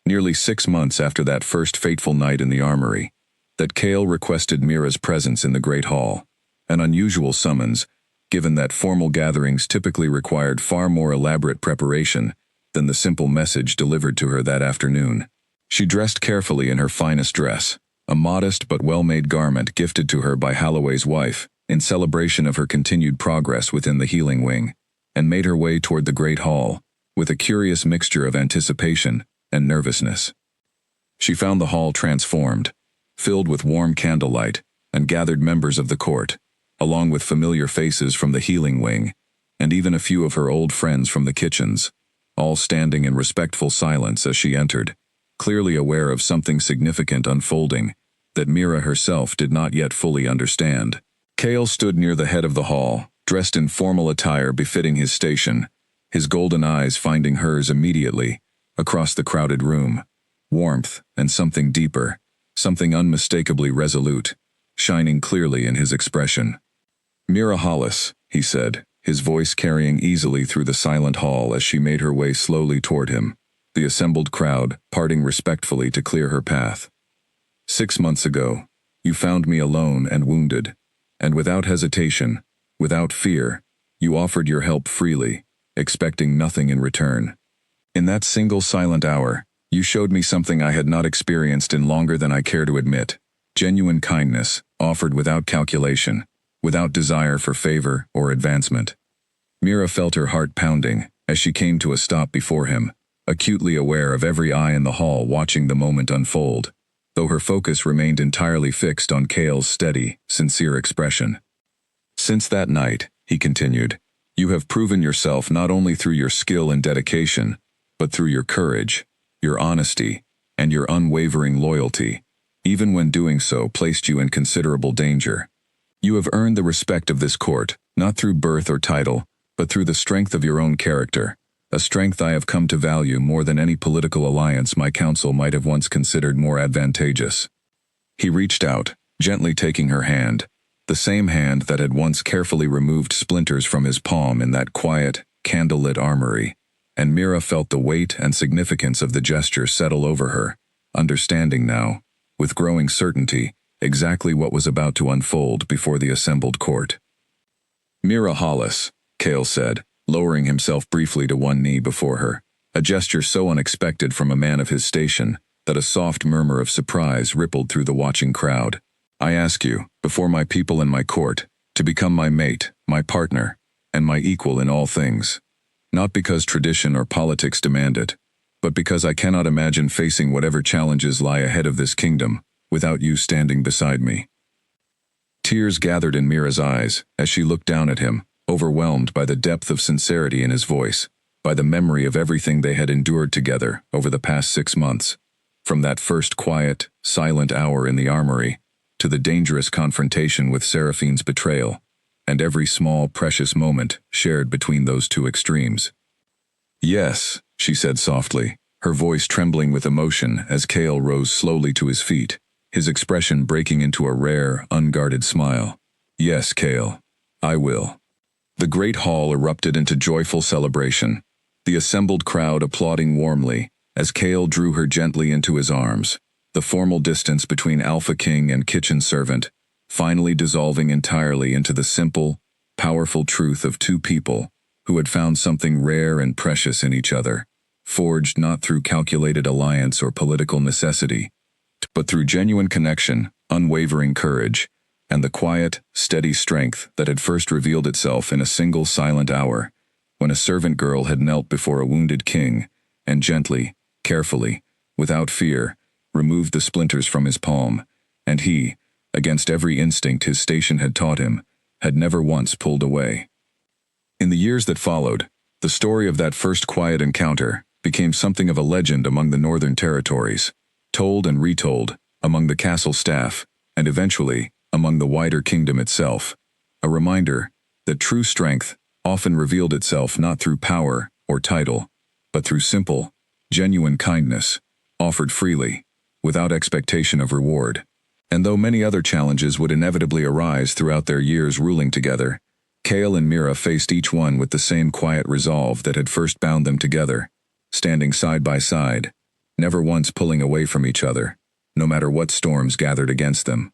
Speaker 1: nearly 6 months after that first fateful night in the armory, that Kale requested Mira's presence in the Great Hall, an unusual summons, given that formal gatherings typically required far more elaborate preparation than the simple message delivered to her that afternoon. She dressed carefully in her finest dress, a modest but well-made garment gifted to her by Halloway's wife, in celebration of her continued progress within the healing wing, and made her way toward the Great Hall, with a curious mixture of anticipation and nervousness. She found the hall transformed, filled with warm candlelight, and gathered members of the court, along with familiar faces from the healing wing, and even a few of her old friends from the kitchens, all standing in respectful silence as she entered, clearly aware of something significant unfolding that Mira herself did not yet fully understand. Kale stood near the head of the hall, dressed in formal attire befitting his station, his golden eyes finding hers immediately, across the crowded room, warmth and something deeper, something unmistakably resolute, shining clearly in his expression. "Mira Hollis," he said, his voice carrying easily through the silent hall as she made her way slowly toward him, the assembled crowd parting respectfully to clear her path. "6 months ago, you found me alone and wounded, and without hesitation, without fear, you offered your help freely, expecting nothing in return. In that single silent hour, you showed me something I had not experienced in longer than I care to admit, Genuine kindness, offered without calculation, without desire for favor or advancement. Mira felt her heart pounding as she came to a stop before him, acutely aware of every eye in the hall watching the moment unfold, though her focus remained entirely fixed on Cale's steady, sincere expression. "Since that night," he continued, "you have proven yourself not only through your skill and dedication, but through your courage, your honesty, and your unwavering loyalty, even when doing so placed you in considerable danger. You have earned the respect of this court, not through birth or title, but through the strength of your own character, a strength I have come to value more than any political alliance my counsel might have once considered more advantageous." He reached out, gently taking her hand, the same hand that had once carefully removed Splinters from his palm in that quiet, candlelit armory, and Mira felt the weight and significance of the gesture settle over her, understanding now, with growing certainty, exactly what was about to unfold before the assembled court. "Mira Hollis," Cale said, lowering himself briefly to one knee before her, a gesture so unexpected from a man of his station that a soft murmur of surprise rippled through the watching crowd. "I ask you, before my people and my court, to become my mate, my partner, and my equal in all things. Not because tradition or politics demand it, but because I cannot imagine facing whatever challenges lie ahead of this kingdom without you standing beside me." Tears gathered in Mira's eyes as she looked down at him, overwhelmed by the depth of sincerity in his voice, by the memory of everything they had endured together over the past 6 months, from that first quiet, silent hour in the armory, to the dangerous confrontation with Seraphine's betrayal, and every small, precious moment shared between those two extremes. "Yes," she said softly, her voice trembling with emotion as Cale rose slowly to his feet, his expression breaking into a rare, unguarded smile. "Yes, Cale, I will." The great hall erupted into joyful celebration, the assembled crowd applauding warmly as Cale drew her gently into his arms, the formal distance between Alpha King and kitchen servant finally dissolving entirely into the simple, powerful truth of two people who had found something rare and precious in each other, forged not through calculated alliance or political necessity, but through genuine connection, unwavering courage, and the quiet, steady strength that had first revealed itself in a single silent hour, when a servant girl had knelt before a wounded king, and gently, carefully, without fear, removed the splinters from his palm, and he, against every instinct his station had taught him, had never once pulled away. In the years that followed, the story of that first quiet encounter became something of a legend among the northern territories, told and retold among the castle staff, and eventually among the wider kingdom itself, a reminder that true strength often revealed itself not through power or title, but through simple, genuine kindness, offered freely, without expectation of reward. And though many other challenges would inevitably arise throughout their years ruling together, Cale and Mira faced each one with the same quiet resolve that had first bound them together, standing side by side, never once pulling away from each other, no matter what storms gathered against them.